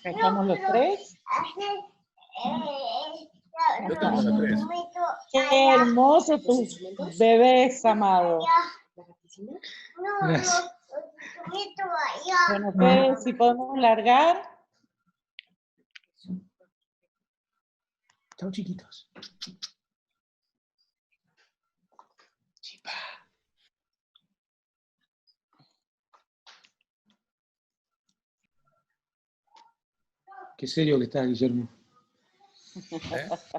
¿Estamos los tres? Estamos los tres. Qué hermoso tus bebés, Amado. Gracias. Bueno, Fede, si podemos largar. Chao, chiquitos. Qué serio que estás, Guillermo.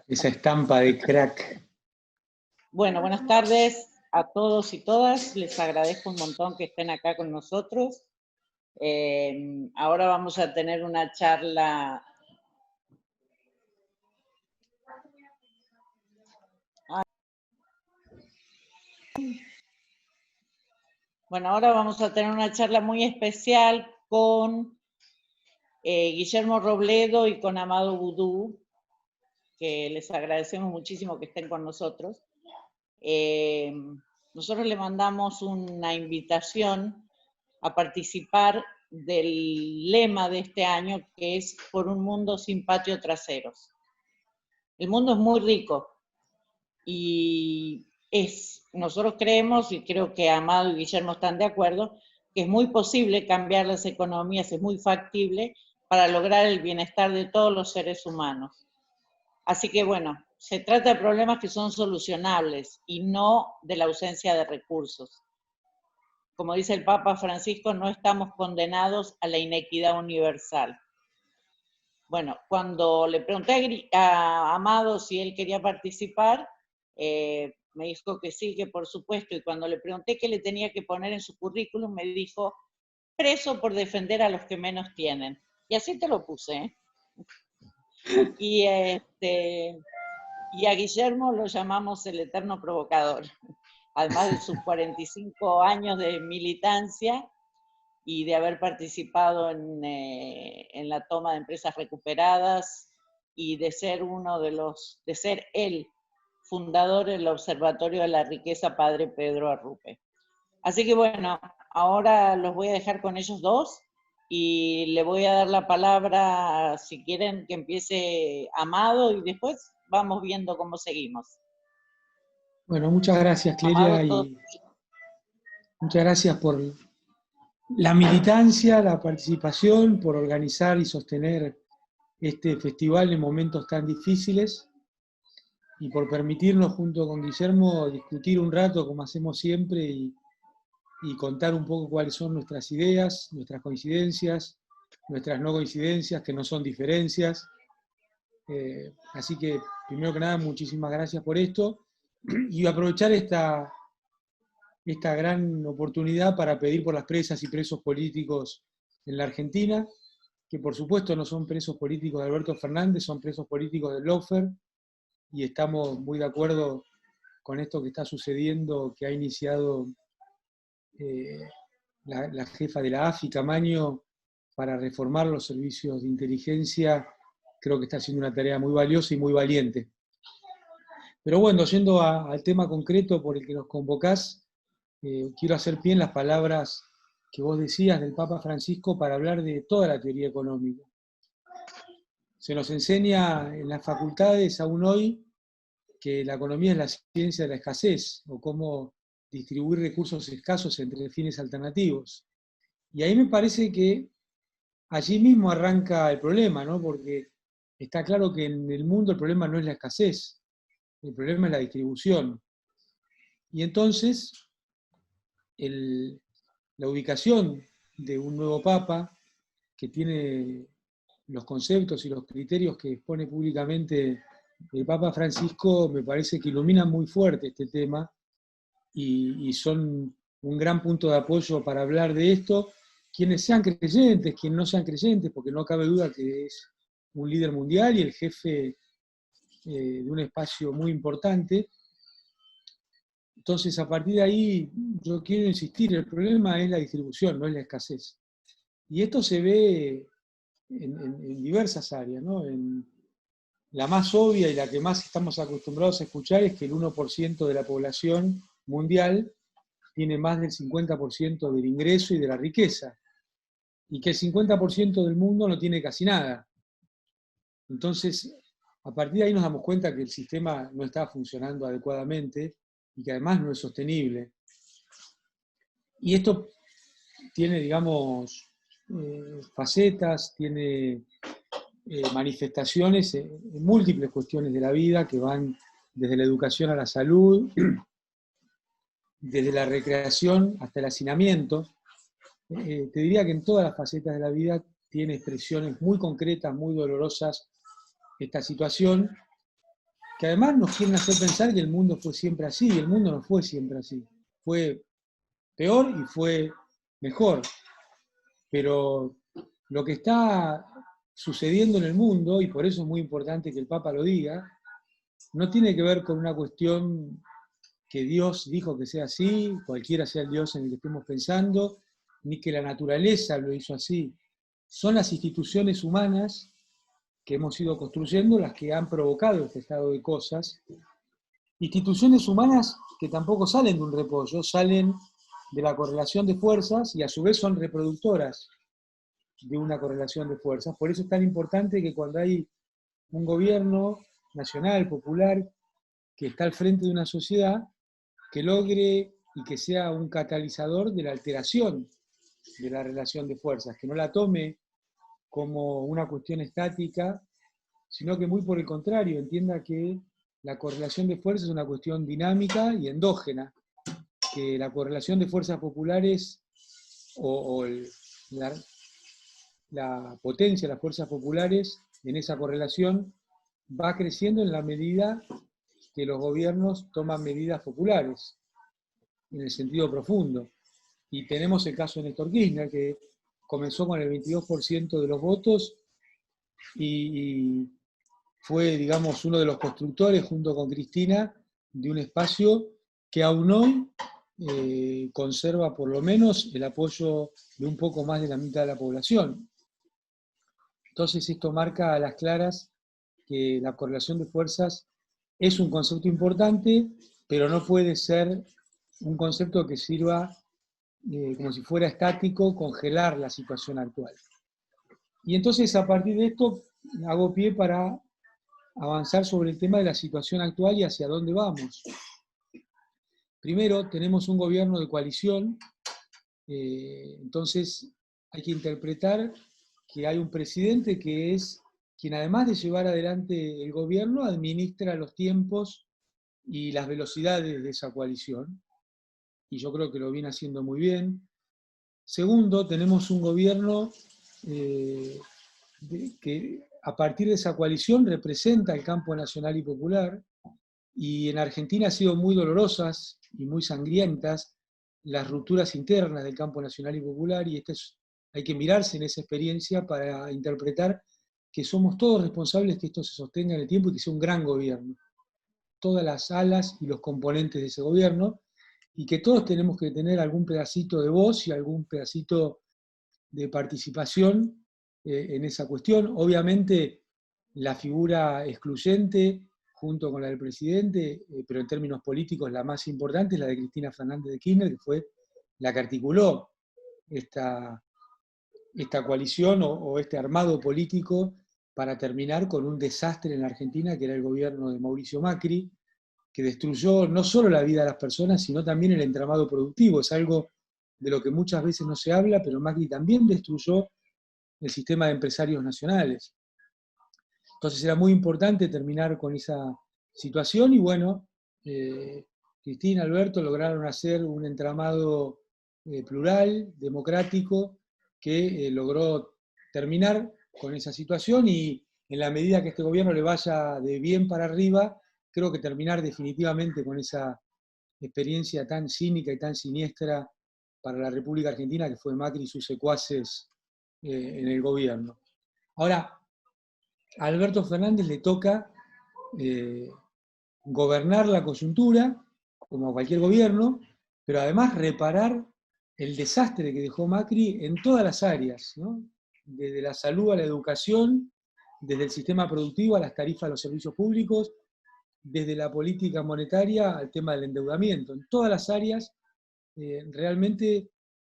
Esa estampa de crack. Bueno, buenas tardes a todos y todas. Les agradezco un montón que estén acá con nosotros. Ahora vamos a tener una charla. Bueno, ahora vamos a tener una charla muy especial con Guillermo Robledo y con Amado Vudú, que les agradecemos muchísimo que estén con nosotros. Nosotros le mandamos una invitación a participar del lema de este año, que es Por un mundo sin patio traseros. El mundo es muy rico y nosotros creemos, y creo que Amado y Guillermo están de acuerdo, que es muy posible cambiar las economías, es muy factible para lograr el bienestar de todos los seres humanos. Así que bueno, se trata de problemas que son solucionables y no de la ausencia de recursos. Como dice el Papa Francisco, no estamos condenados a la inequidad universal. Bueno, cuando le pregunté a Amado si él quería participar, me dijo que sí, que por supuesto, y cuando le pregunté qué le tenía que poner en su currículum, me dijo, preso por defender a los que menos tienen. Y así te lo puse, ¿eh? Y a Guillermo lo llamamos el eterno provocador, además de sus 45 años de militancia y de haber participado en la toma de empresas recuperadas y de ser de ser el fundador del Observatorio de la Riqueza, Padre Pedro Arrupe. Así que bueno, ahora los voy a dejar con ellos dos y le voy a dar la palabra, si quieren que empiece Amado, y después vamos viendo cómo seguimos. Bueno, muchas gracias, Clelia, Amado, y muchas gracias por la militancia, la participación, por organizar y sostener este festival en momentos tan difíciles y por permitirnos junto con Guillermo discutir un rato como hacemos siempre y contar un poco cuáles son nuestras ideas, nuestras coincidencias, nuestras no coincidencias, que no son diferencias. Así que, primero que nada, muchísimas gracias por esto. Y aprovechar esta gran oportunidad para pedir por las presas y presos políticos en la Argentina, que por supuesto no son presos políticos de Alberto Fernández, son presos políticos del lawfare, y estamos muy de acuerdo con esto que está sucediendo, que ha iniciado la jefa de la AFI, Camaño, para reformar los servicios de inteligencia. Creo que está haciendo una tarea muy valiosa y muy valiente. Pero bueno, yendo al tema concreto por el que nos convocás, quiero hacer pie en las palabras que vos decías del Papa Francisco para hablar de toda la teoría económica. Se nos enseña en las facultades aún hoy que la economía es la ciencia de la escasez, o cómo distribuir recursos escasos entre fines alternativos. Y ahí me parece que allí mismo arranca el problema, ¿no? Porque está claro que en el mundo el problema no es la escasez, el problema es la distribución. Y entonces, la ubicación de un nuevo Papa, que tiene los conceptos y los criterios que expone públicamente el Papa Francisco, me parece que iluminan muy fuerte este tema y son un gran punto de apoyo para hablar de esto, quienes sean creyentes, quienes no sean creyentes, porque no cabe duda que es un líder mundial y el jefe de un espacio muy importante. Entonces, a partir de ahí, yo quiero insistir, el problema es la distribución, no es la escasez. Y esto se ve en diversas áreas, ¿no? La más obvia y la que más estamos acostumbrados a escuchar es que el 1% de la población mundial tiene más del 50% del ingreso y de la riqueza. y que el 50% del mundo no tiene casi nada. Entonces, a partir de ahí nos damos cuenta que el sistema no está funcionando adecuadamente y que además no es sostenible. Y esto tiene, digamos, facetas, tiene manifestaciones en múltiples cuestiones de la vida que van desde la educación a la salud, desde la recreación hasta el hacinamiento. Te diría que en todas las facetas de la vida tiene expresiones muy concretas, muy dolorosas esta situación, que además nos quieren hacer pensar que el mundo fue siempre así, y el mundo no fue siempre así. Fue peor y fue mejor. Pero lo que está sucediendo en el mundo, y por eso es muy importante que el Papa lo diga, no tiene que ver con una cuestión que Dios dijo que sea así, cualquiera sea el Dios en el que estemos pensando, ni que la naturaleza lo hizo así. Son las instituciones humanas que hemos ido construyendo las que han provocado este estado de cosas. Instituciones humanas que tampoco salen de un repollo, salen de la correlación de fuerzas y a su vez son reproductoras de una correlación de fuerzas. Por eso es tan importante que cuando hay un gobierno nacional, popular, que está al frente de una sociedad, que logre y que sea un catalizador de la alteración de la relación de fuerzas, que no la tome como una cuestión estática, sino que muy por el contrario, entienda que la correlación de fuerzas es una cuestión dinámica y endógena, que la correlación de fuerzas populares o la potencia de las fuerzas populares en esa correlación va creciendo en la medida que los gobiernos toman medidas populares, en el sentido profundo. Y tenemos el caso de Néstor Kirchner, que comenzó con el 22% de los votos y fue, digamos, uno de los constructores, junto con Cristina, de un espacio que aún hoy conserva por lo menos el apoyo de un poco más de la mitad de la población. Entonces esto marca a las claras que la correlación de fuerzas es un concepto importante, pero no puede ser un concepto que sirva como si fuera estático, congelar la situación actual. Y entonces a partir de esto hago pie para avanzar sobre el tema de la situación actual y hacia dónde vamos. Primero, tenemos un gobierno de coalición, entonces hay que interpretar que hay un presidente que es quien, además de llevar adelante el gobierno, administra los tiempos y las velocidades de esa coalición, y yo creo que lo viene haciendo muy bien. Segundo, tenemos un gobierno que a partir de esa coalición representa el campo nacional y popular, y en Argentina han sido muy dolorosas y muy sangrientas las rupturas internas del campo nacional y popular, y hay que mirarse en esa experiencia para interpretar que somos todos responsables que esto se sostenga en el tiempo y que sea un gran gobierno. Todas las alas y los componentes de ese gobierno, y que todos tenemos que tener algún pedacito de voz y algún pedacito de participación en esa cuestión. Obviamente la figura excluyente, junto con la del presidente, pero en términos políticos la más importante es la de Cristina Fernández de Kirchner, que fue la que articuló esta coalición o este armado político para terminar con un desastre en la Argentina, que era el gobierno de Mauricio Macri, que destruyó no solo la vida de las personas, sino también el entramado productivo. Es algo de lo que muchas veces no se habla, pero Macri también destruyó el sistema de empresarios nacionales. Entonces era muy importante terminar con esa situación y bueno, Cristina y Alberto lograron hacer un entramado plural, democrático, que logró terminar con esa situación y en la medida que este gobierno le vaya de bien para arriba, creo que terminar definitivamente con esa experiencia tan cínica y tan siniestra para la República Argentina que fue Macri y sus secuaces en el gobierno. Ahora, a Alberto Fernández le toca gobernar la coyuntura, como a cualquier gobierno, pero además reparar el desastre que dejó Macri en todas las áreas, ¿no? Desde la salud a la educación, desde el sistema productivo a las tarifas de los servicios públicos, desde la política monetaria al tema del endeudamiento. En todas las áreas realmente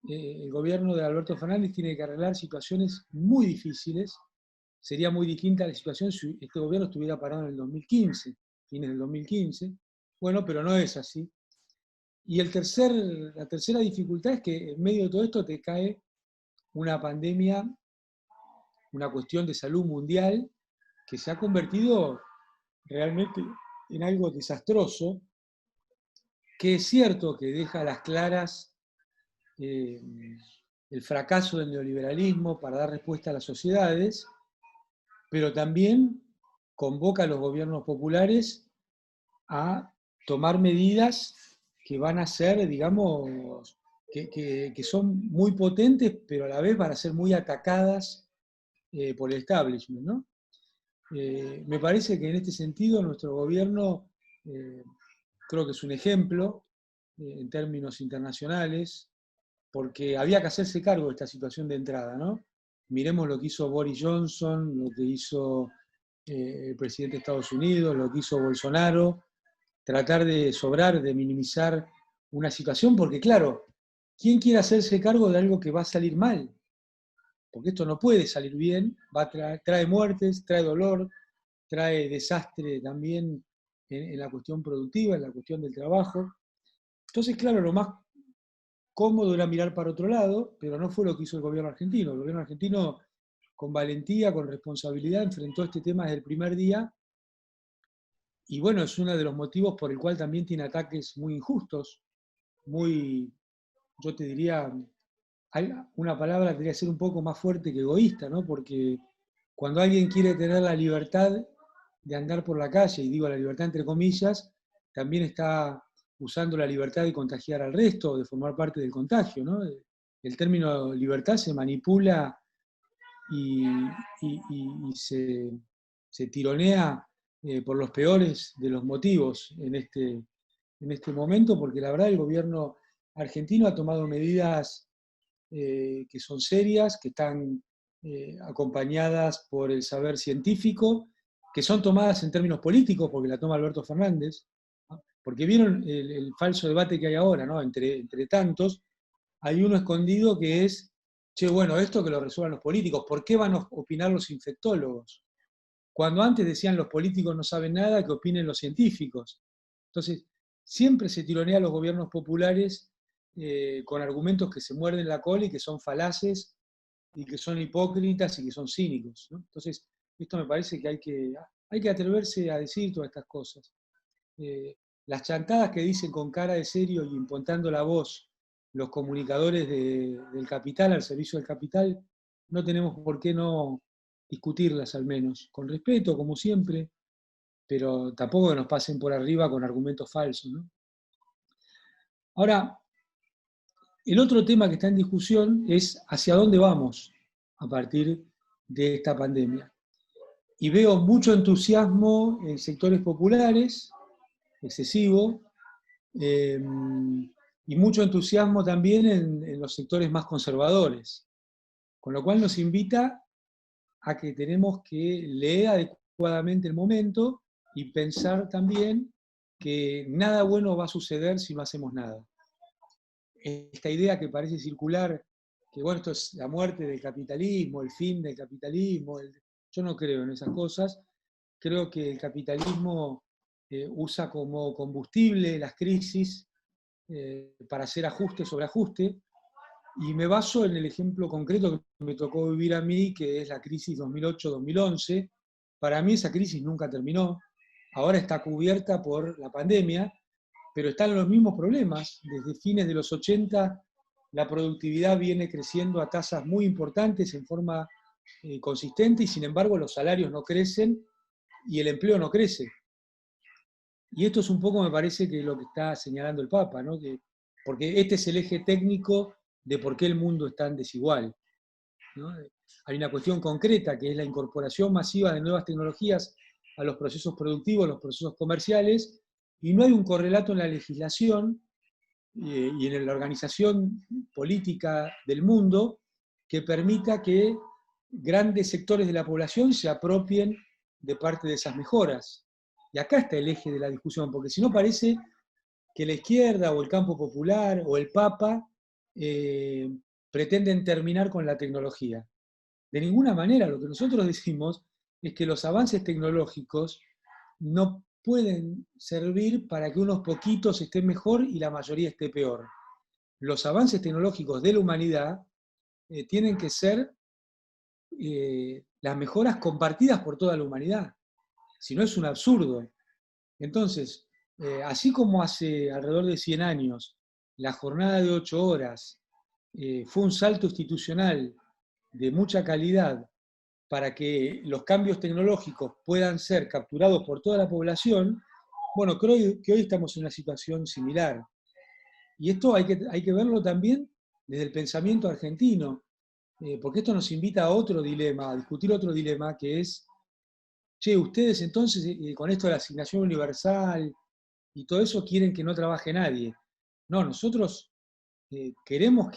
el gobierno de Alberto Fernández tiene que arreglar situaciones muy difíciles. Sería muy distinta la situación si este gobierno estuviera parado en el 2015, fines del 2015. Bueno, pero no es así. Y la tercera dificultad es que en medio de todo esto te cae una pandemia, una cuestión de salud mundial que se ha convertido realmente en algo desastroso, que es cierto que deja a las claras el fracaso del neoliberalismo para dar respuesta a las sociedades, pero también convoca a los gobiernos populares a tomar medidas que van a ser, digamos, que son muy potentes, pero a la vez van a ser muy atacadas por el establishment, ¿no? Me parece que en este sentido nuestro gobierno creo que es un ejemplo en términos internacionales, porque había que hacerse cargo de esta situación de entrada, ¿no? Miremos lo que hizo Boris Johnson, lo que hizo el presidente de Estados Unidos, lo que hizo Bolsonaro, tratar de sobrar, de minimizar una situación, porque claro, ¿quién quiere hacerse cargo de algo que va a salir mal? Porque esto no puede salir bien, trae muertes, trae dolor, trae desastre también en la cuestión productiva, en la cuestión del trabajo. Entonces, claro, lo más cómodo era mirar para otro lado, pero no fue lo que hizo el gobierno argentino. El gobierno argentino, con valentía, con responsabilidad, enfrentó este tema desde el primer día, y bueno, es uno de los motivos por el cual también tiene ataques muy injustos, muy, yo te diría, una palabra tendría que ser un poco más fuerte que egoísta, ¿no? Porque cuando alguien quiere tener la libertad de andar por la calle, y digo la libertad entre comillas, también está usando la libertad de contagiar al resto, de formar parte del contagio, ¿no? El término libertad se manipula y, y se tironea por los peores de los motivos en este momento, porque la verdad el gobierno argentino ha tomado medidas que son serias, que están acompañadas por el saber científico, que son tomadas en términos políticos, porque la toma Alberto Fernández, ¿no? Porque vieron el falso debate que hay ahora, ¿no? Entre tantos, hay uno escondido que es, che, bueno, esto que lo resuelvan los políticos, ¿por qué van a opinar los infectólogos? Cuando antes decían los políticos no saben nada, que opinen los científicos. Entonces, siempre se tironea a los gobiernos populares con argumentos que se muerden la cola y que son falaces y que son hipócritas y que son cínicos, ¿no? Entonces, esto me parece que hay que atreverse a decir todas estas cosas. Las chantadas que dicen con cara de serio y impontando la voz los comunicadores del capital, al servicio del capital, no tenemos por qué no discutirlas al menos, con respeto, como siempre, pero tampoco que nos pasen por arriba con argumentos falsos, ¿no? Ahora, el otro tema que está en discusión es hacia dónde vamos a partir de esta pandemia. Y veo mucho entusiasmo en sectores populares, excesivo, y mucho entusiasmo también en los sectores más conservadores, con lo cual nos invita a que tenemos que leer adecuadamente el momento y pensar también que nada bueno va a suceder si no hacemos nada. Esta idea que parece circular, que bueno, esto es la muerte del capitalismo, el fin del capitalismo, yo no creo en esas cosas. Creo que el capitalismo usa como combustible las crisis para hacer ajuste sobre ajuste, y me baso en el ejemplo concreto que me tocó vivir a mí, que es la crisis 2008-2011. Para mí esa crisis nunca terminó, ahora está cubierta por la pandemia, pero están los mismos problemas. Desde fines de los 80 la productividad viene creciendo a tasas muy importantes en forma consistente, y sin embargo los salarios no crecen y el empleo no crece. Y esto es un poco, me parece, que lo que está señalando el Papa, ¿no? Porque este es el eje técnico de por qué el mundo es tan desigual, ¿no? Hay una cuestión concreta, que es la incorporación masiva de nuevas tecnologías a los procesos productivos, los procesos comerciales, y no hay un correlato en la legislación y en la organización política del mundo que permita que grandes sectores de la población se apropien de parte de esas mejoras. Y acá está el eje de la discusión, porque si no parece que la izquierda o el campo popular o el Papa pretenden terminar con la tecnología. De ninguna manera, lo que nosotros decimos es que los avances tecnológicos no pueden servir para que unos poquitos estén mejor y la mayoría esté peor. Los avances tecnológicos de la humanidad tienen que ser las mejoras compartidas por toda la humanidad. Si no, es un absurdo. Entonces, así como hace alrededor de 100 años la jornada de 8 horas fue un salto institucional de mucha calidad para que los cambios tecnológicos puedan ser capturados por toda la población, bueno, creo que hoy estamos en una situación similar. Y esto hay que verlo también desde el pensamiento argentino, porque esto nos invita a otro dilema, a discutir otro dilema, que es, che, ustedes entonces con esto de la asignación universal y todo eso quieren que no trabaje nadie. No, nosotros queremos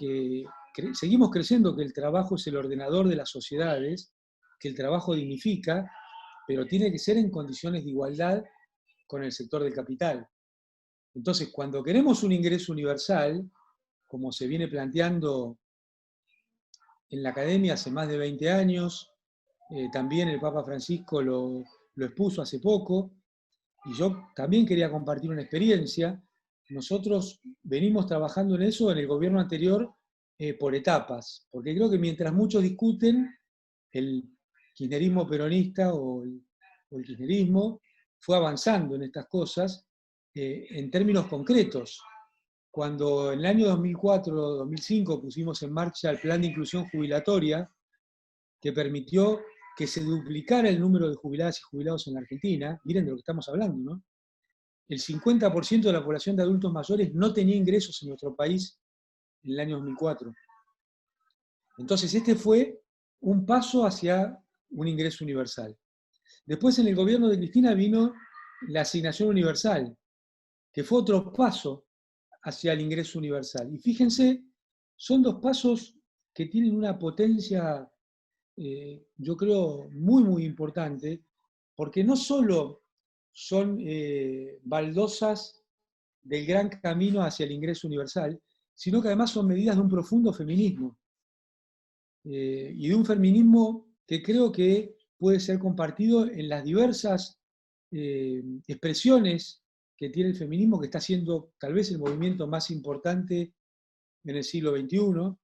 seguimos creyendo que el trabajo es el ordenador de las sociedades, que el trabajo dignifica, pero tiene que ser en condiciones de igualdad con el sector del capital. Entonces, cuando queremos un ingreso universal, como se viene planteando en la academia hace más de 20 años, también el Papa Francisco lo expuso hace poco, y yo también quería compartir una experiencia. Nosotros venimos trabajando en eso en el gobierno anterior por etapas, porque creo que mientras muchos discuten, el kirchnerismo peronista o el kirchnerismo fue avanzando en estas cosas en términos concretos. Cuando en el año 2004-2005 pusimos en marcha el plan de inclusión jubilatoria, que permitió que se duplicara el número de jubiladas y jubilados en la Argentina, miren de lo que estamos hablando, ¿no? El 50% de la población de adultos mayores no tenía ingresos en nuestro país en el año 2004. Entonces este fue un paso hacia un ingreso universal. Después en el gobierno de Cristina vino la asignación universal, que fue otro paso hacia el ingreso universal. Y fíjense, son dos pasos que tienen una potencia, yo creo, muy, muy importante, porque no solo son baldosas del gran camino hacia el ingreso universal, sino que además son medidas de un profundo feminismo, y de un feminismo que creo que puede ser compartido en las diversas expresiones que tiene el feminismo, que está siendo tal vez el movimiento más importante en el siglo XXI,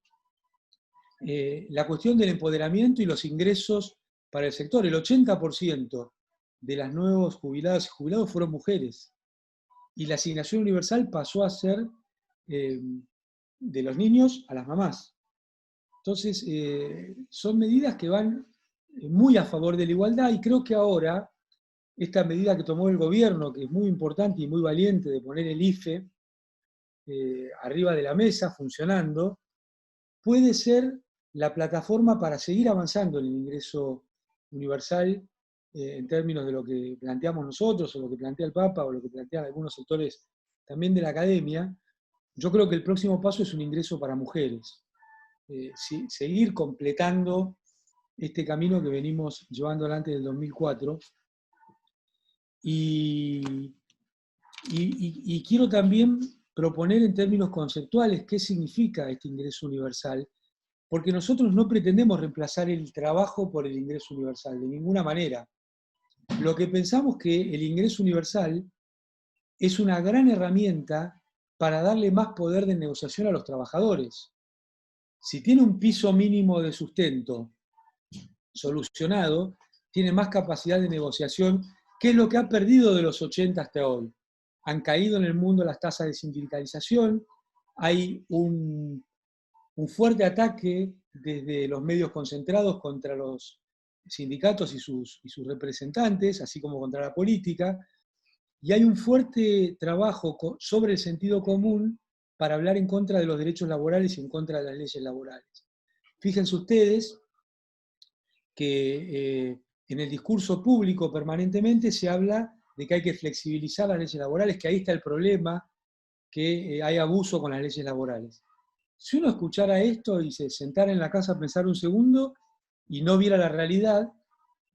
la cuestión del empoderamiento y los ingresos para el sector. El 80% de las nuevos jubiladas y jubilados fueron mujeres, y la asignación universal pasó a ser de los niños a las mamás. Entonces, son medidas que van muy a favor de la igualdad, y creo que ahora esta medida que tomó el gobierno, que es muy importante y muy valiente, de poner el IFE arriba de la mesa, funcionando, puede ser la plataforma para seguir avanzando en el ingreso universal en términos de lo que planteamos nosotros, o lo que plantea el Papa, o lo que plantean algunos sectores también de la academia. Yo creo que el próximo paso es un ingreso para mujeres. Seguir completando este camino que venimos llevando adelante del 2004. Y quiero también proponer en términos conceptuales qué significa este ingreso universal, porque nosotros no pretendemos reemplazar el trabajo por el ingreso universal, de ninguna manera. Lo que pensamos que el ingreso universal es una gran herramienta para darle más poder de negociación a los trabajadores. Si tiene un piso mínimo de sustento solucionado, tiene más capacidad de negociación, que es lo que ha perdido de los 80 hasta hoy. Han caído en el mundo las tasas de sindicalización, hay un fuerte ataque desde los medios concentrados contra los sindicatos y sus representantes, así como contra la política, y hay un fuerte trabajo sobre el sentido común para hablar en contra de los derechos laborales y en contra de las leyes laborales. Fíjense ustedes que en el discurso público permanentemente se habla de que hay que flexibilizar las leyes laborales, que ahí está el problema, que hay abuso con las leyes laborales. Si uno escuchara esto y se sentara en la casa a pensar un segundo y no viera la realidad,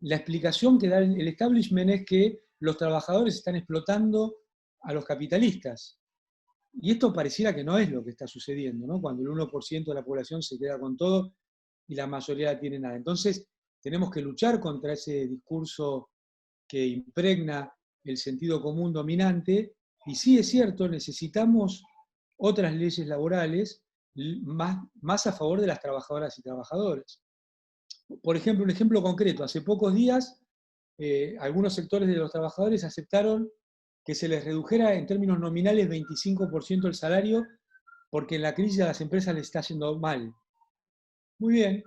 la explicación que da el establishment es que los trabajadores están explotando a los capitalistas. Y esto pareciera que no es lo que está sucediendo, ¿no? Cuando el 1% de la población se queda con todo y la mayoría no tiene nada. Entonces, tenemos que luchar contra ese discurso que impregna el sentido común dominante, y sí es cierto, necesitamos otras leyes laborales más a favor de las trabajadoras y trabajadores. Por ejemplo, un ejemplo concreto, hace pocos días algunos sectores de los trabajadores aceptaron que se les redujera en términos nominales 25% el salario porque en la crisis a las empresas les está yendo mal. Muy bien,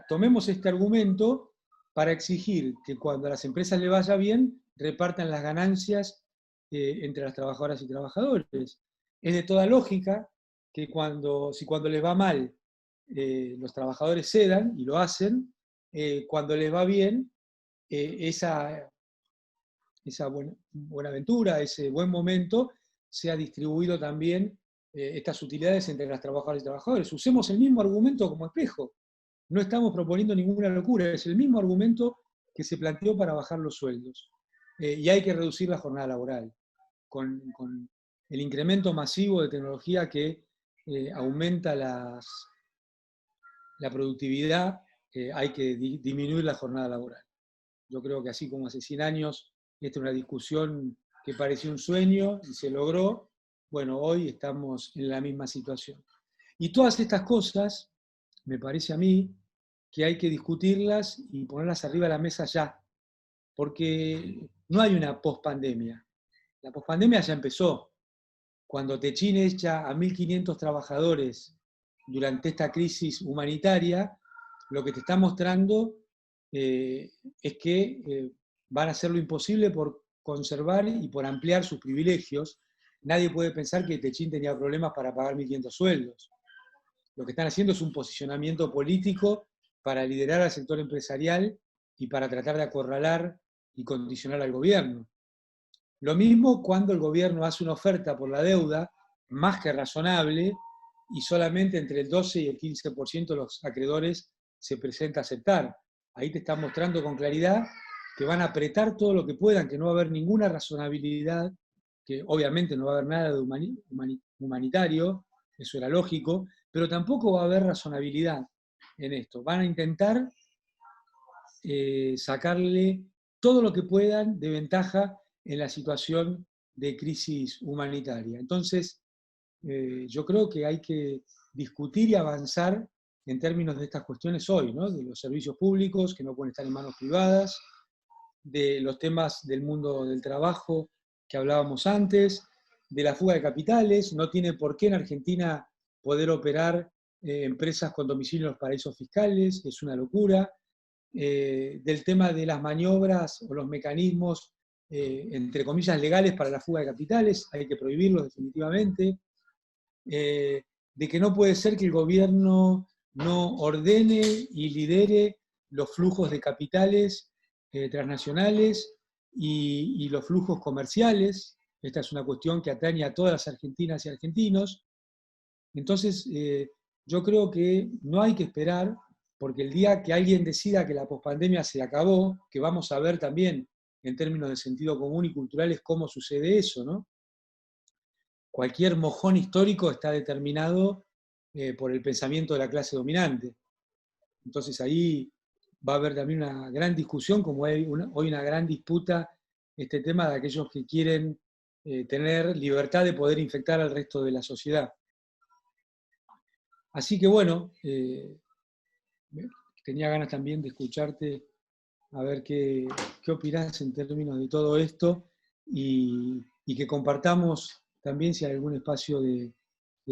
tomemos este argumento para exigir que cuando a las empresas les vaya bien, repartan las ganancias entre las trabajadoras y trabajadores. Es de toda lógica que si cuando les va mal los trabajadores cedan, y lo hacen, cuando les va bien, esa buena aventura, ese buen momento, sea distribuido también estas utilidades entre las trabajadoras y trabajadores. Usemos el mismo argumento como espejo. No estamos proponiendo ninguna locura, es el mismo argumento que se planteó para bajar los sueldos. Y hay que reducir la jornada laboral. Con el incremento masivo de tecnología que aumenta la productividad, hay que disminuir la jornada laboral. Yo creo que así como hace 100 años, esta es una discusión que parecía un sueño y se logró, bueno, hoy estamos en la misma situación. Y todas estas cosas, me parece a mí, que hay que discutirlas y ponerlas arriba de la mesa ya, porque no hay una pospandemia. La pospandemia ya empezó. Cuando Techín echa a 1.500 trabajadores durante esta crisis humanitaria, lo que te está mostrando es que van a hacer lo imposible por conservar y por ampliar sus privilegios. Nadie puede pensar que Techín tenía problemas para pagar 1.500 sueldos. Lo que están haciendo es un posicionamiento político para liderar al sector empresarial y para tratar de acorralar y condicionar al gobierno. Lo mismo cuando el gobierno hace una oferta por la deuda más que razonable y solamente entre el 12 y el 15% de los acreedores se presenta a aceptar. Ahí te están mostrando con claridad que van a apretar todo lo que puedan, que no va a haber ninguna razonabilidad, que obviamente no va a haber nada de humanitario, eso era lógico, pero tampoco va a haber razonabilidad en esto. Van a intentar sacarle todo lo que puedan de ventaja en la situación de crisis humanitaria. Entonces, yo creo que hay que discutir y avanzar en términos de estas cuestiones hoy, ¿no? De los servicios públicos que no pueden estar en manos privadas, de los temas del mundo del trabajo que hablábamos antes, de la fuga de capitales. No tiene por qué en Argentina poder operar empresas con domicilio en los paraísos fiscales, es una locura. Del tema de las maniobras o los mecanismos, entre comillas, legales para la fuga de capitales, hay que prohibirlos definitivamente. De que no puede ser que el gobierno no ordene y lidere los flujos de capitales transnacionales y los flujos comerciales. Esta es una cuestión que atañe a todas las argentinas y argentinos. Entonces, yo creo que no hay que esperar, porque el día que alguien decida que la pospandemia se acabó, que vamos a ver también en términos de sentido común y culturales cómo sucede eso, ¿no? Cualquier mojón histórico está determinado por el pensamiento de la clase dominante. Entonces ahí va a haber también una gran discusión, como hay hoy una gran disputa, este tema de aquellos que quieren tener libertad de poder infectar al resto de la sociedad. Así que bueno, tenía ganas también de escucharte, a ver qué opinás en términos de todo esto y que compartamos también si hay algún espacio de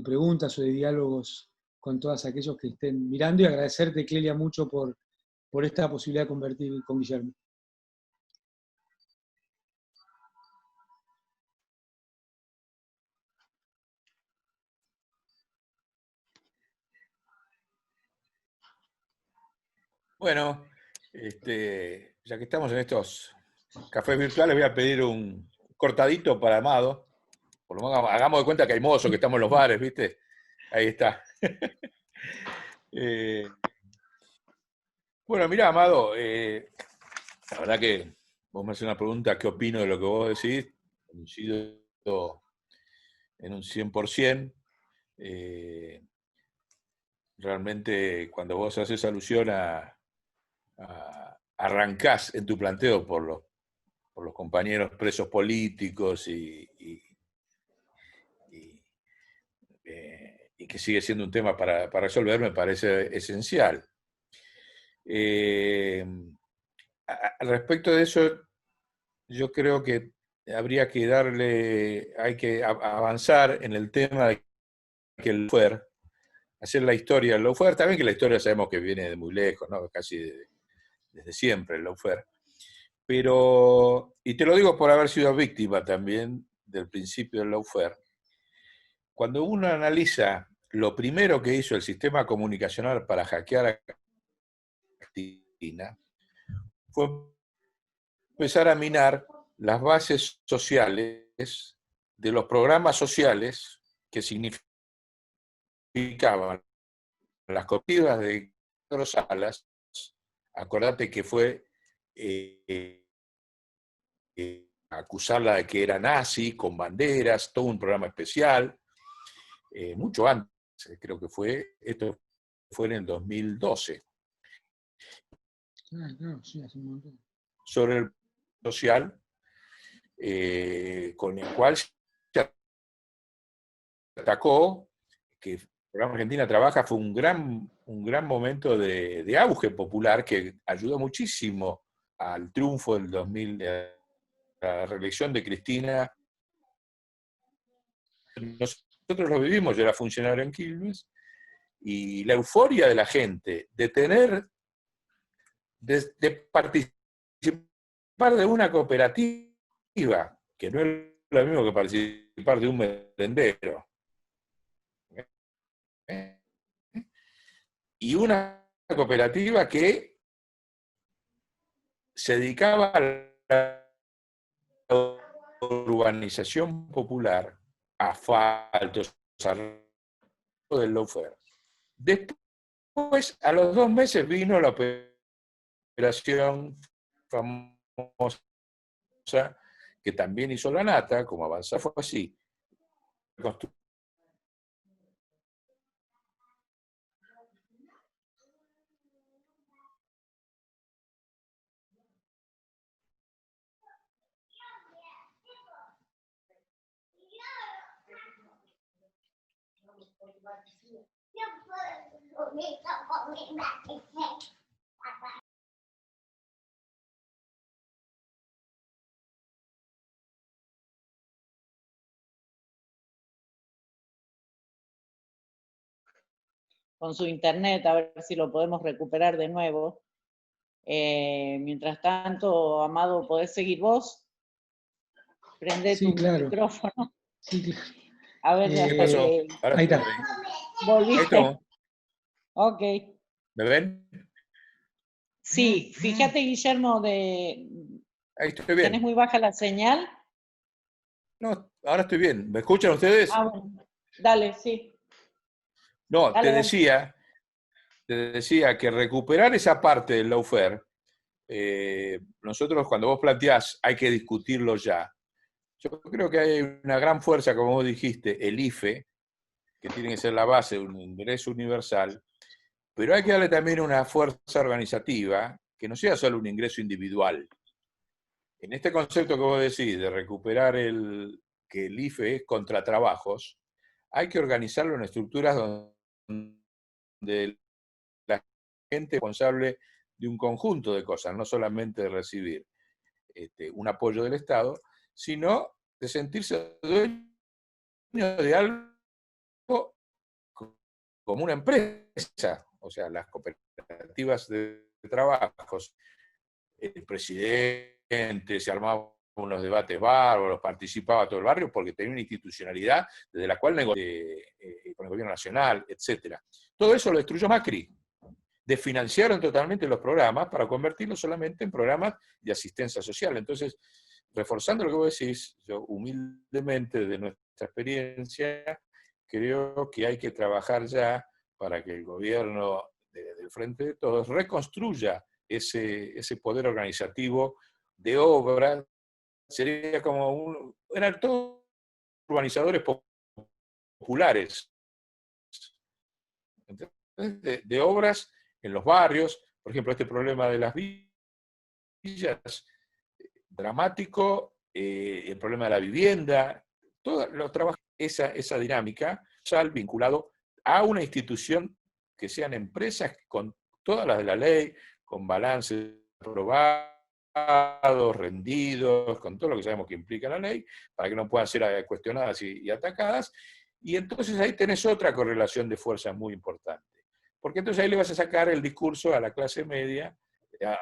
preguntas o de diálogos con todos aquellos que estén mirando, y agradecerte, Clelia, mucho por esta posibilidad de convertir con Guillermo. Bueno, ya que estamos en estos cafés virtuales, voy a pedir un cortadito para Amado. Por lo menos hagamos de cuenta que hay mozo, que estamos en los bares, ¿viste? Ahí está. Bueno, mirá, Amado, la verdad que vos me haces una pregunta, ¿qué opino de lo que vos decís? Coincido en un 100%. Realmente cuando vos haces alusión arrancás en tu planteo por los compañeros presos políticos y que sigue siendo un tema para resolver, me parece esencial. Al respecto de eso, yo creo que habría que hay que avanzar en el tema de que el lawfare, hacer la historia del lawfare, también que la historia sabemos que viene de muy lejos, ¿no? Casi desde siempre el lawfare. Pero, y te lo digo por haber sido víctima también del principio del lawfare, cuando uno analiza lo primero que hizo el sistema comunicacional para hackear a Cristina, fue empezar a minar las bases sociales de los programas sociales que significaban las cooperativas de Pedro Salas. Acordate que fue acusarla de que era nazi, con banderas, todo un programa especial, mucho antes, creo que esto fue en el 2012. Claro, sí, hace un montón. Sobre el social, con el cual se atacó, que el programa Argentina Trabaja fue un gran momento de auge popular que ayudó muchísimo al triunfo del 2000, a la reelección de Cristina. Nosotros lo vivimos, yo era funcionario en Quilmes, y la euforia de la gente de participar de una cooperativa, que no es lo mismo que participar de un merendero, y una cooperativa que se dedicaba a la urbanización popular, asfaltos, desarrollo del lawfare. Después, a los 2 meses vino la operación famosa que también hizo la Nata, como avanzar fue así. Con su internet, a ver si lo podemos recuperar de nuevo. Mientras tanto, Amado, ¿podés seguir vos? Prende Sí, tu claro. micrófono. Sí, claro. A ver, ¿Qué pasó? Ahora Ahí está. ¿volviste? Ahí estamos. Ok. ¿Me ven? Sí, fíjate, Guillermo, Ahí estoy ¿tenés bien. muy baja la señal? No, ahora estoy bien. ¿Me escuchan ustedes? Ah, bueno. Dale, sí. No, Dale, dale. te decía que recuperar esa parte del lawfare, nosotros cuando vos planteás hay que discutirlo ya. Yo creo que hay una gran fuerza, como vos dijiste, el IFE, que tiene que ser la base de un ingreso universal, pero hay que darle también una fuerza organizativa que no sea solo un ingreso individual. En este concepto que vos decís de recuperar que el IFE es contra trabajos, hay que organizarlo en estructuras donde la gente es responsable de un conjunto de cosas, no solamente de recibir un apoyo del Estado, sino de sentirse dueño de algo como una empresa, o sea, las cooperativas de trabajos, el presidente se armaba unos debates bárbaros, participaba todo el barrio porque tenía una institucionalidad desde la cual negociaba con el gobierno nacional, etc. Todo eso lo destruyó Macri. Desfinanciaron totalmente los programas para convertirlos solamente en programas de asistencia social. Entonces, reforzando lo que vos decís, yo humildemente de nuestra experiencia, creo que hay que trabajar ya para que el gobierno del Frente de Todos reconstruya ese poder organizativo de obra. Sería como eran todos urbanizadores populares, de obras en los barrios, por ejemplo, este problema de las villas, dramático, el problema de la vivienda, todos los trabajos, esa dinámica, vinculado a una institución que sean empresas con todas las de la ley, con balances aprobados, rendidos, con todo lo que sabemos que implica la ley, para que no puedan ser cuestionadas y atacadas. Y entonces ahí tenés otra correlación de fuerzas muy importante. Porque entonces ahí le vas a sacar el discurso a la clase media,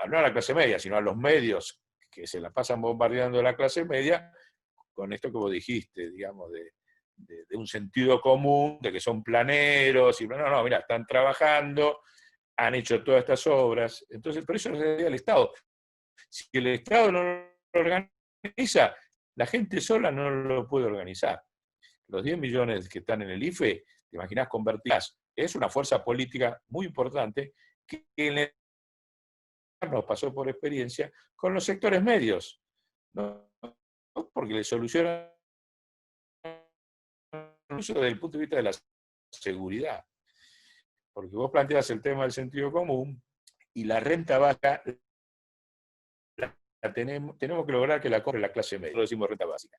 no a la clase media, sino a los medios que se la pasan bombardeando a la clase media, con esto que vos dijiste, digamos, de un sentido común, de que son planeros, y no, mira, están trabajando, han hecho todas estas obras. Entonces, por eso es el Estado. Si el Estado no lo organiza, la gente sola no lo puede organizar. Los 10 millones que están en el IFE, te imaginás convertirlas, es una fuerza política muy importante que nos pasó por experiencia con los sectores medios, ¿no? Porque le solucionan incluso desde el punto de vista de la seguridad. Porque vos planteas el tema del sentido común y la renta baja tenemos que lograr que la corre la clase media. Lo decimos renta básica.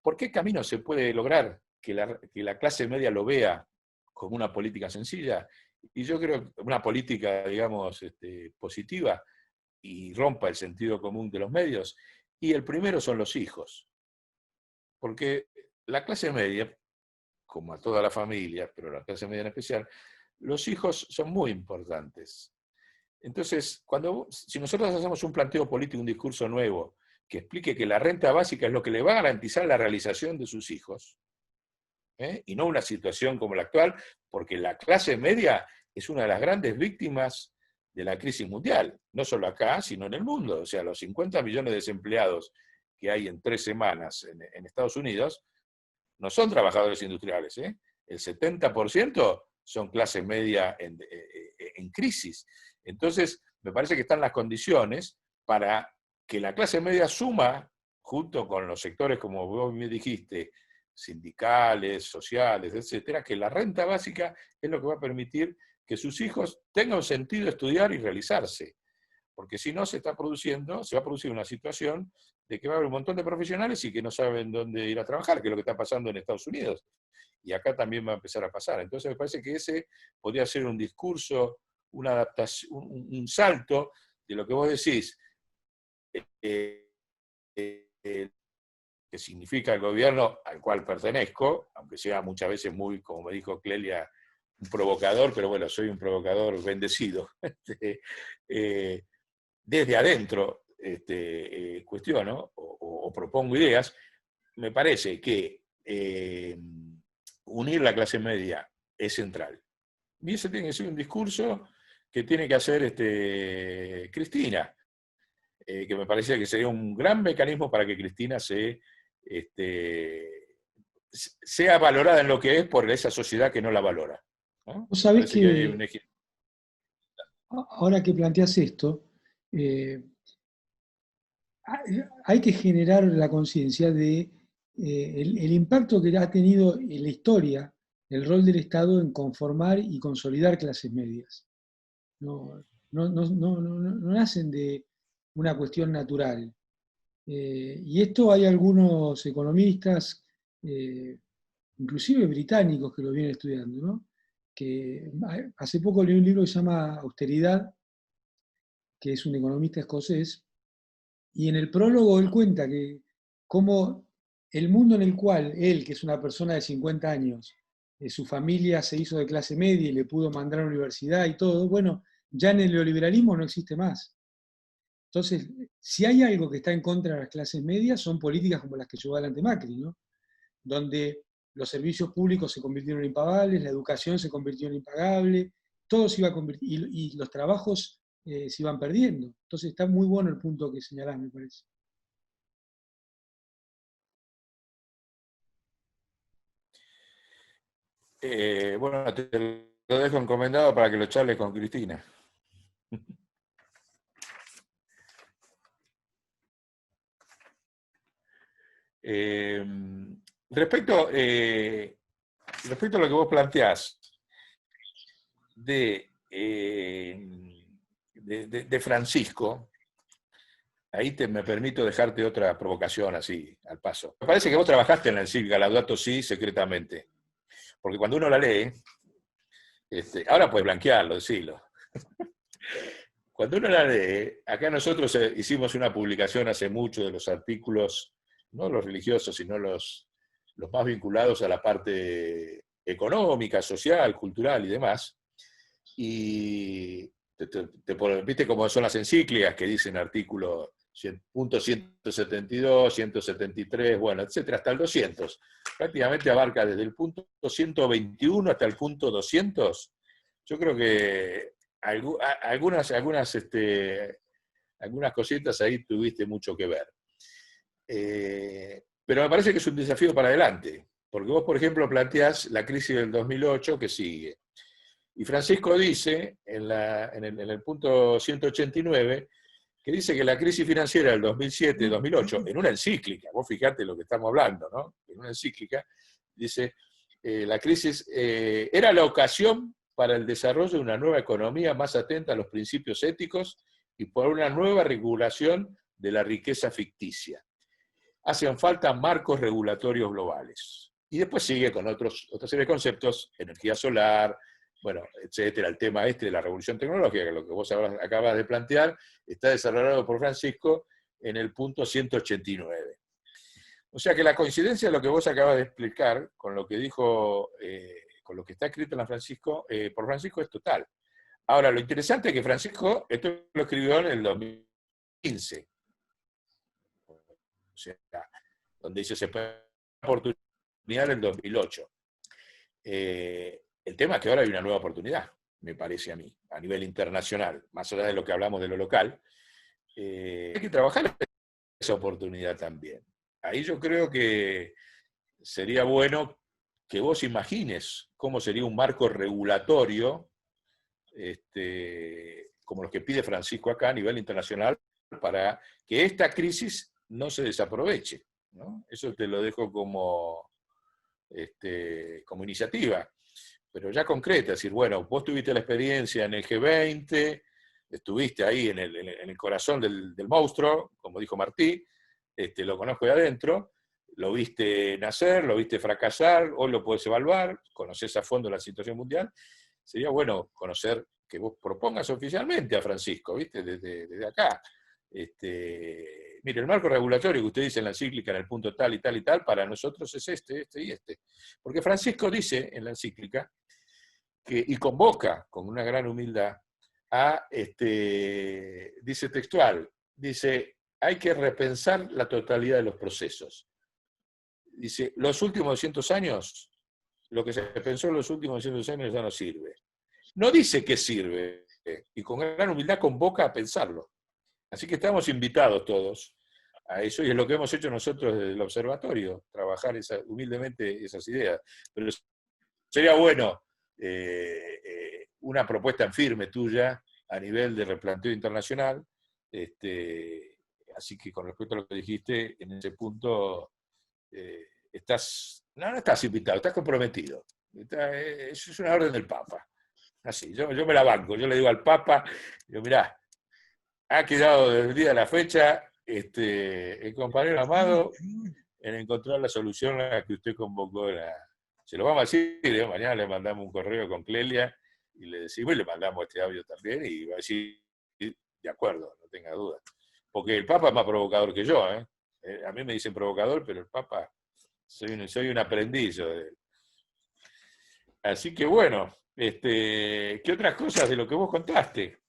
¿Por qué camino se puede lograr que la clase media lo vea como una política sencilla? Y yo creo que una política, digamos, positiva y rompa el sentido común de los medios. Y el primero son los hijos. Porque la clase media, como a toda la familia, pero la clase media en especial, los hijos son muy importantes. Entonces, si nosotros hacemos un planteo político, un discurso nuevo, que explique que la renta básica es lo que le va a garantizar la realización de sus hijos, y no una situación como la actual, porque la clase media es una de las grandes víctimas de la crisis mundial, no solo acá, sino en el mundo. O sea, los 50 millones de desempleados que hay en 3 semanas en Estados Unidos no son trabajadores industriales. El 70% son clase media en crisis. Entonces, me parece que están las condiciones para que la clase media suma, junto con los sectores, como vos me dijiste, sindicales, sociales, etcétera, que la renta básica es lo que va a permitir que sus hijos tengan sentido estudiar y realizarse. Porque si no, se va a producir una situación de que va a haber un montón de profesionales y que no saben dónde ir a trabajar, que es lo que está pasando en Estados Unidos. Y acá también va a empezar a pasar. Entonces me parece que ese podría ser un discurso, una adaptación, un salto de lo que vos decís, que significa el gobierno al cual pertenezco, aunque sea muchas veces muy, como me dijo Clelia, un provocador, pero bueno, soy un provocador bendecido. Desde adentro cuestiono o propongo ideas, me parece que unir la clase media es central. Y ese tiene que ser un discurso que tiene que hacer Cristina, que me parece que sería un gran mecanismo para que Cristina sea valorada en lo que es por esa sociedad que no la valora, ¿no? Vos sabés Parece que hay un que ahora que planteas esto, hay que generar la conciencia de el impacto que ha tenido en la historia el rol del Estado en conformar y consolidar clases medias. No nacen de una cuestión natural. Y esto hay algunos economistas, inclusive británicos, que lo vienen estudiando, ¿no? Que hace poco leí un libro que se llama Austeridad, que es un economista escocés, y en el prólogo él cuenta que cómo el mundo en el cual él, que es una persona de 50 años, su familia se hizo de clase media y le pudo mandar a la universidad y todo, bueno, ya en el neoliberalismo no existe más. Entonces, si hay algo que está en contra de las clases medias, son políticas como las que llevó adelante Macri, ¿no? Donde los servicios públicos se convirtieron en impagables, la educación se convirtió en impagable, todo se iba a convertir, y los trabajos se iban perdiendo. Entonces está muy bueno el punto que señalás, me parece. bueno, te lo dejo encomendado para que lo charles con Cristina. Respecto, respecto a lo que vos planteás de Francisco, ahí me permito dejarte otra provocación así, al paso. Me parece que vos trabajaste en la encíclica Laudato Si secretamente, porque cuando uno la lee, ahora puedes blanquearlo, decirlo. Cuando uno la lee, acá nosotros hicimos una publicación hace mucho de los artículos, no los religiosos, sino los más vinculados a la parte económica, social, cultural y demás. Y viste cómo son las encíclicas que dicen artículo punto 172, 173, bueno, etcétera, hasta el 200. Prácticamente abarca desde el punto 121 hasta el punto 200. Yo creo que algunas cositas ahí tuviste mucho que ver. Pero me parece que es un desafío para adelante, porque vos, por ejemplo, planteás la crisis del 2008 que sigue. Y Francisco dice, en el punto 189, que dice que la crisis financiera del 2007-2008, en una encíclica, vos fijate lo que estamos hablando, ¿no? En una encíclica, dice, la crisis era la ocasión para el desarrollo de una nueva economía más atenta a los principios éticos y por una nueva regulación de la riqueza ficticia. Hacen falta marcos regulatorios globales. Y después sigue con otra serie de conceptos, energía solar, bueno, etcétera, el tema de la revolución tecnológica, que lo que vos acabas de plantear, está desarrollado por Francisco en el punto 189. O sea que la coincidencia de lo que vos acabas de explicar con lo que dijo, con lo que está escrito en por Francisco es total. Ahora, lo interesante es que Francisco, esto lo escribió en el 2015. O sea, donde dice se puede oportunidad en el 2008. El tema es que ahora hay una nueva oportunidad, me parece a mí, a nivel internacional, más allá de lo que hablamos de lo local. Hay que trabajar esa oportunidad también. Ahí yo creo que sería bueno que vos imagines cómo sería un marco regulatorio, como los que pide Francisco acá a nivel internacional, para que esta crisis no se desaproveche, ¿no? Eso te lo dejo como iniciativa, pero ya concreta, es decir, bueno, vos tuviste la experiencia en el G20, estuviste ahí en el corazón del monstruo, como dijo Martí, lo conozco de adentro, lo viste nacer, lo viste fracasar, hoy lo podés evaluar, conocés a fondo la situación mundial. Sería bueno conocer, que vos propongas oficialmente a Francisco, ¿viste? Desde acá. Mire, el marco regulatorio que usted dice en la encíclica, en el punto tal y tal y tal, para nosotros es este y este. Porque Francisco dice en la encíclica, y convoca con una gran humildad, dice textual, dice, hay que repensar la totalidad de los procesos. Dice, los últimos 200 años, lo que se pensó en los últimos 200 años ya no sirve. No dice que sirve, y con gran humildad convoca a pensarlo. Así que estamos invitados todos a eso, y es lo que hemos hecho nosotros desde el observatorio, trabajar humildemente esas ideas. Pero sería bueno una propuesta en firme tuya a nivel de replanteo internacional. Así que con respecto a lo que dijiste, en ese punto no estás invitado, estás comprometido. Es una orden del Papa. Así, yo me la banco, yo le digo al Papa, digo, mirá, ha quedado desde el día de la fecha el compañero Amado en encontrar la solución a la que usted convocó. Se lo vamos a decir, mañana le mandamos un correo con Clelia y le decimos, y le mandamos este audio también, y va a decir, de acuerdo, no tenga duda. Porque el Papa es más provocador que yo, ¿eh? A mí me dicen provocador, pero el Papa, soy un aprendiz de él. Así que bueno, ¿qué otras cosas de lo que vos contaste?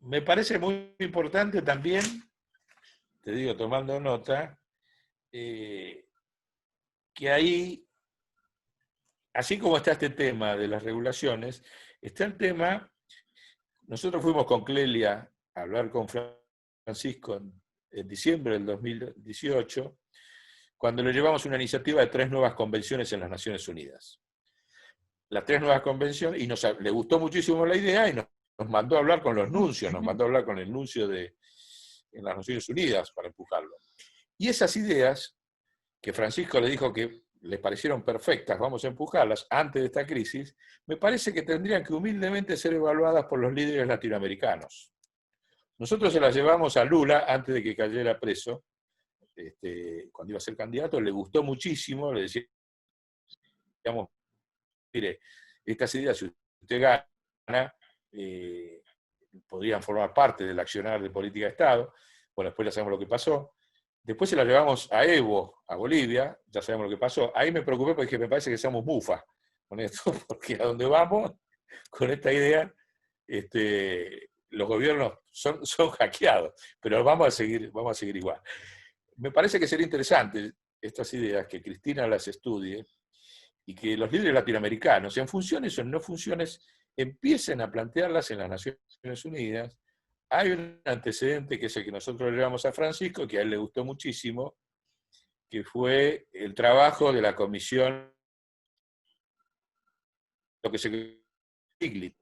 Me parece muy importante también, te digo tomando nota, que ahí, así como está este tema de las regulaciones, está el tema, nosotros fuimos con Clelia a hablar con Francisco en diciembre del 2018, cuando le llevamos una iniciativa de 3 nuevas convenciones en las Naciones Unidas. Las 3 nuevas convenciones, y le gustó muchísimo la idea, y nos mandó a hablar con los nuncios, nos mandó a hablar con el nuncio en las Naciones Unidas para empujarlo. Y esas ideas que Francisco le dijo que les parecieron perfectas, vamos a empujarlas antes de esta crisis, me parece que tendrían que humildemente ser evaluadas por los líderes latinoamericanos. Nosotros se las llevamos a Lula antes de que cayera preso, cuando iba a ser candidato, le gustó muchísimo, le decíamos, mire, estas ideas, si usted gana, podrían formar parte del accionar de política de Estado. Bueno, después ya sabemos lo que pasó. Después se la llevamos a Evo, a Bolivia, ya sabemos lo que pasó. Ahí me preocupé porque dije, me parece que somos mufas con esto, porque a donde vamos con esta idea, los gobiernos son hackeados, pero vamos a seguir igual. Me parece que sería interesante estas ideas, que Cristina las estudie y que los líderes latinoamericanos, en funciones o en no funciones, empiecen a plantearlas en las Naciones Unidas. Hay un antecedente que es el que nosotros le llevamos a Francisco, que a él le gustó muchísimo, que fue el trabajo de la comisión, lo que se Stiglitz,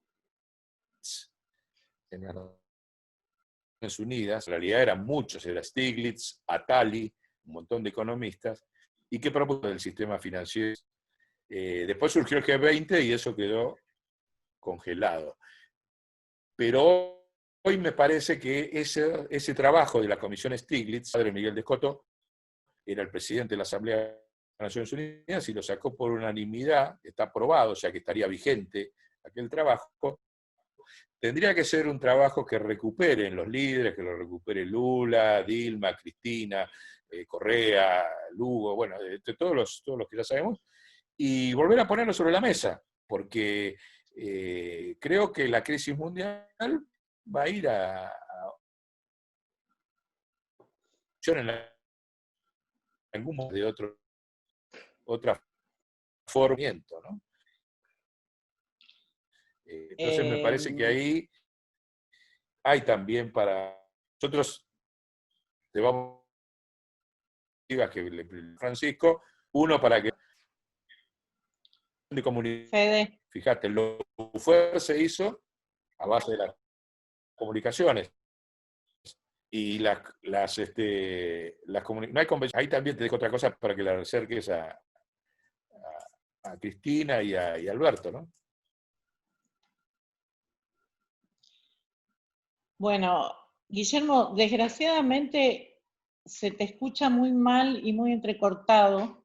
en las Naciones Unidas. En realidad eran muchos, era Stiglitz, Attali, un montón de economistas, y que propuso del sistema financiero. Después surgió el G20 y eso quedó congelado. Pero hoy me parece que ese trabajo de la Comisión Stiglitz, padre Miguel de Escoto, era el presidente de la Asamblea de las Naciones Unidas y lo sacó por unanimidad, está aprobado, o sea que estaría vigente aquel trabajo. Tendría que ser un trabajo que recuperen los líderes, que lo recupere Lula, Dilma, Cristina, Correa, Lugo, bueno, todos los que ya sabemos, y volver a ponerlo sobre la mesa, porque creo que la crisis mundial va a ir a en algún momento de otra forma, ¿no? Entonces me parece que ahí hay también para nosotros, te vamos a que Francisco, uno para que de comunicación. Fede. Fíjate, lo fue se hizo a base de las comunicaciones. Y no hay convención. Ahí también te dejo otra cosa para que la acerques a Cristina y a Alberto, ¿no? Bueno, Guillermo, desgraciadamente se te escucha muy mal y muy entrecortado.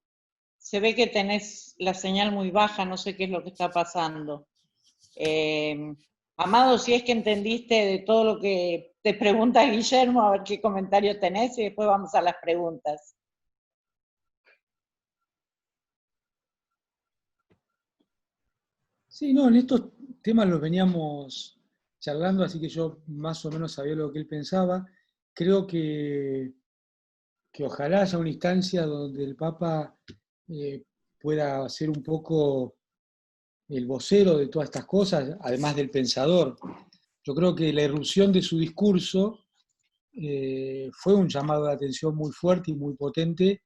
Se ve que tenés la señal muy baja, no sé qué es lo que está pasando. Amado, si es que entendiste de todo lo que te pregunta Guillermo, a ver qué comentario tenés y después vamos a las preguntas. Sí, no, en estos temas los veníamos charlando, así que yo más o menos sabía lo que él pensaba. Creo que ojalá haya una instancia donde el Papa pueda ser un poco el vocero de todas estas cosas, además del pensador. Yo creo que la irrupción de su discurso fue un llamado de atención muy fuerte y muy potente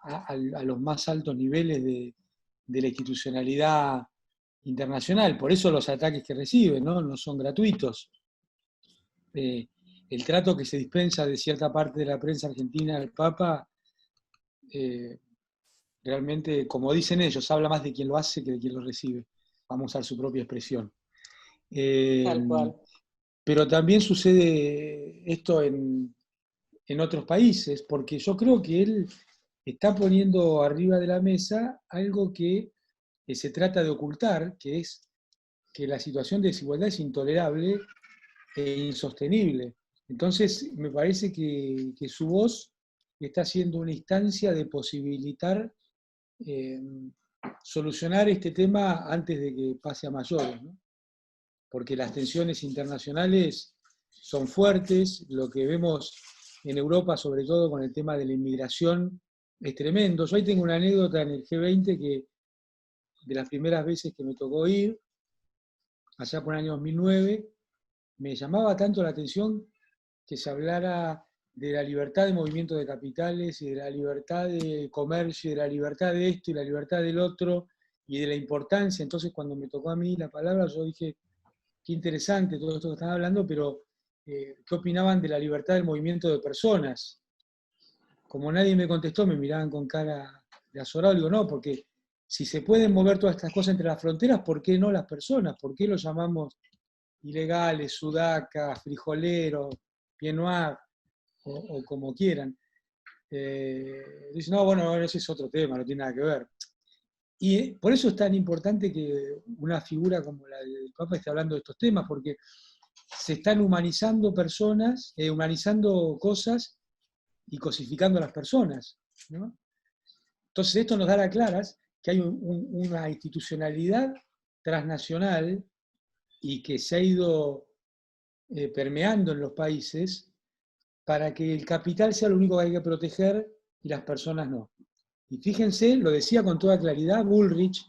a los más altos niveles de la institucionalidad internacional. Por eso los ataques que recibe, no son gratuitos. El trato que se dispensa de cierta parte de la prensa argentina al Papa, realmente, como dicen ellos, habla más de quien lo hace que de quien lo recibe. Vamos a usar su propia expresión. Tal cual. Pero también sucede esto en otros países, porque yo creo que él está poniendo arriba de la mesa algo que se trata de ocultar, que es que la situación de desigualdad es intolerable e insostenible. Entonces, me parece que su voz está siendo una instancia de posibilitar solucionar este tema antes de que pase a mayores, ¿no? Porque las tensiones internacionales son fuertes, lo que vemos en Europa, sobre todo con el tema de la inmigración, es tremendo. Yo ahí tengo una anécdota en el G20 que de las primeras veces que me tocó ir, allá por el año 2009, me llamaba tanto la atención que se hablara de la libertad de movimiento de capitales y de la libertad de comercio y de la libertad de esto y la libertad del otro y de la importancia. Entonces cuando me tocó a mí la palabra yo dije, qué interesante todo esto que están hablando, pero ¿qué opinaban de la libertad del movimiento de personas? como nadie me contestó, me miraban con cara de azorado, digo, no, porque si se pueden mover todas estas cosas entre las fronteras, ¿por qué no las personas? ¿Por qué los llamamos ilegales, sudacas, frijoleros, pied noir, o como quieran? Dicen, no, bueno, ese es otro tema, no tiene nada que ver. Y por eso es tan importante que una figura como la del Papa esté hablando de estos temas, porque se están humanizando personas, humanizando cosas y cosificando a las personas, ¿no? Entonces esto nos da las claras que hay una institucionalidad transnacional y que se ha ido permeando en los países para que el capital sea lo único que hay que proteger y las personas no. Y fíjense, lo decía con toda claridad Bullrich,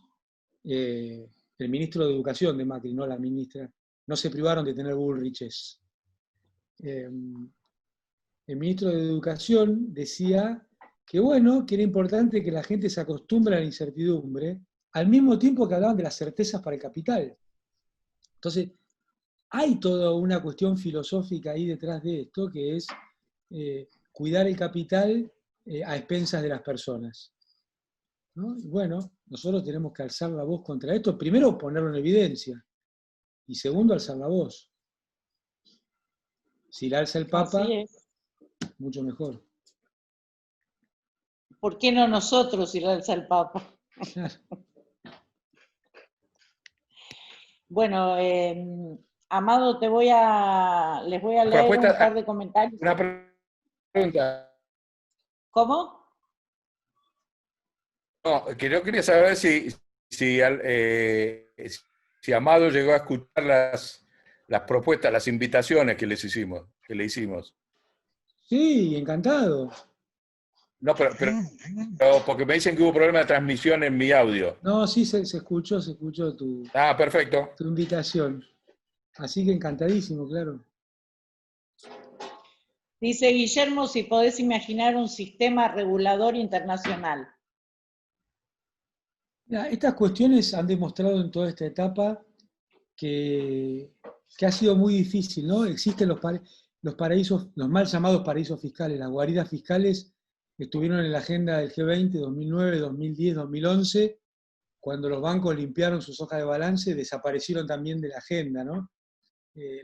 el ministro de Educación de Macri, no la ministra, no se privaron de tener Bullriches. El ministro de Educación decía que bueno, que era importante que la gente se acostumbre a la incertidumbre, al mismo tiempo que hablaban de las certezas para el capital. Entonces, hay toda una cuestión filosófica ahí detrás de esto, que es cuidar el capital a expensas de las personas, ¿no? Y bueno, nosotros tenemos que alzar la voz contra esto, primero ponerlo en evidencia, y segundo, alzar la voz. Si la alza el Papa, mucho mejor. ¿Por qué no nosotros si la alza el Papa? Claro. Bueno, Amado, les voy a leer un par de comentarios. Una pregunta. ¿Cómo? No, que yo quería saber si Amado llegó a escuchar las propuestas, las invitaciones que le hicimos. Sí, encantado. No, pero porque me dicen que hubo problema de transmisión en mi audio. No, sí, se escuchó tu Perfecto. invitación. Así que encantadísimo, claro. Dice Guillermo, si podés imaginar un sistema regulador internacional. Mira, estas cuestiones han demostrado en toda esta etapa que ha sido muy difícil, ¿no? Existen los paraísos, los mal llamados paraísos fiscales, las guaridas fiscales estuvieron en la agenda del G20 2009, 2010, 2011, cuando los bancos limpiaron sus hojas de balance, desaparecieron también de la agenda, ¿no?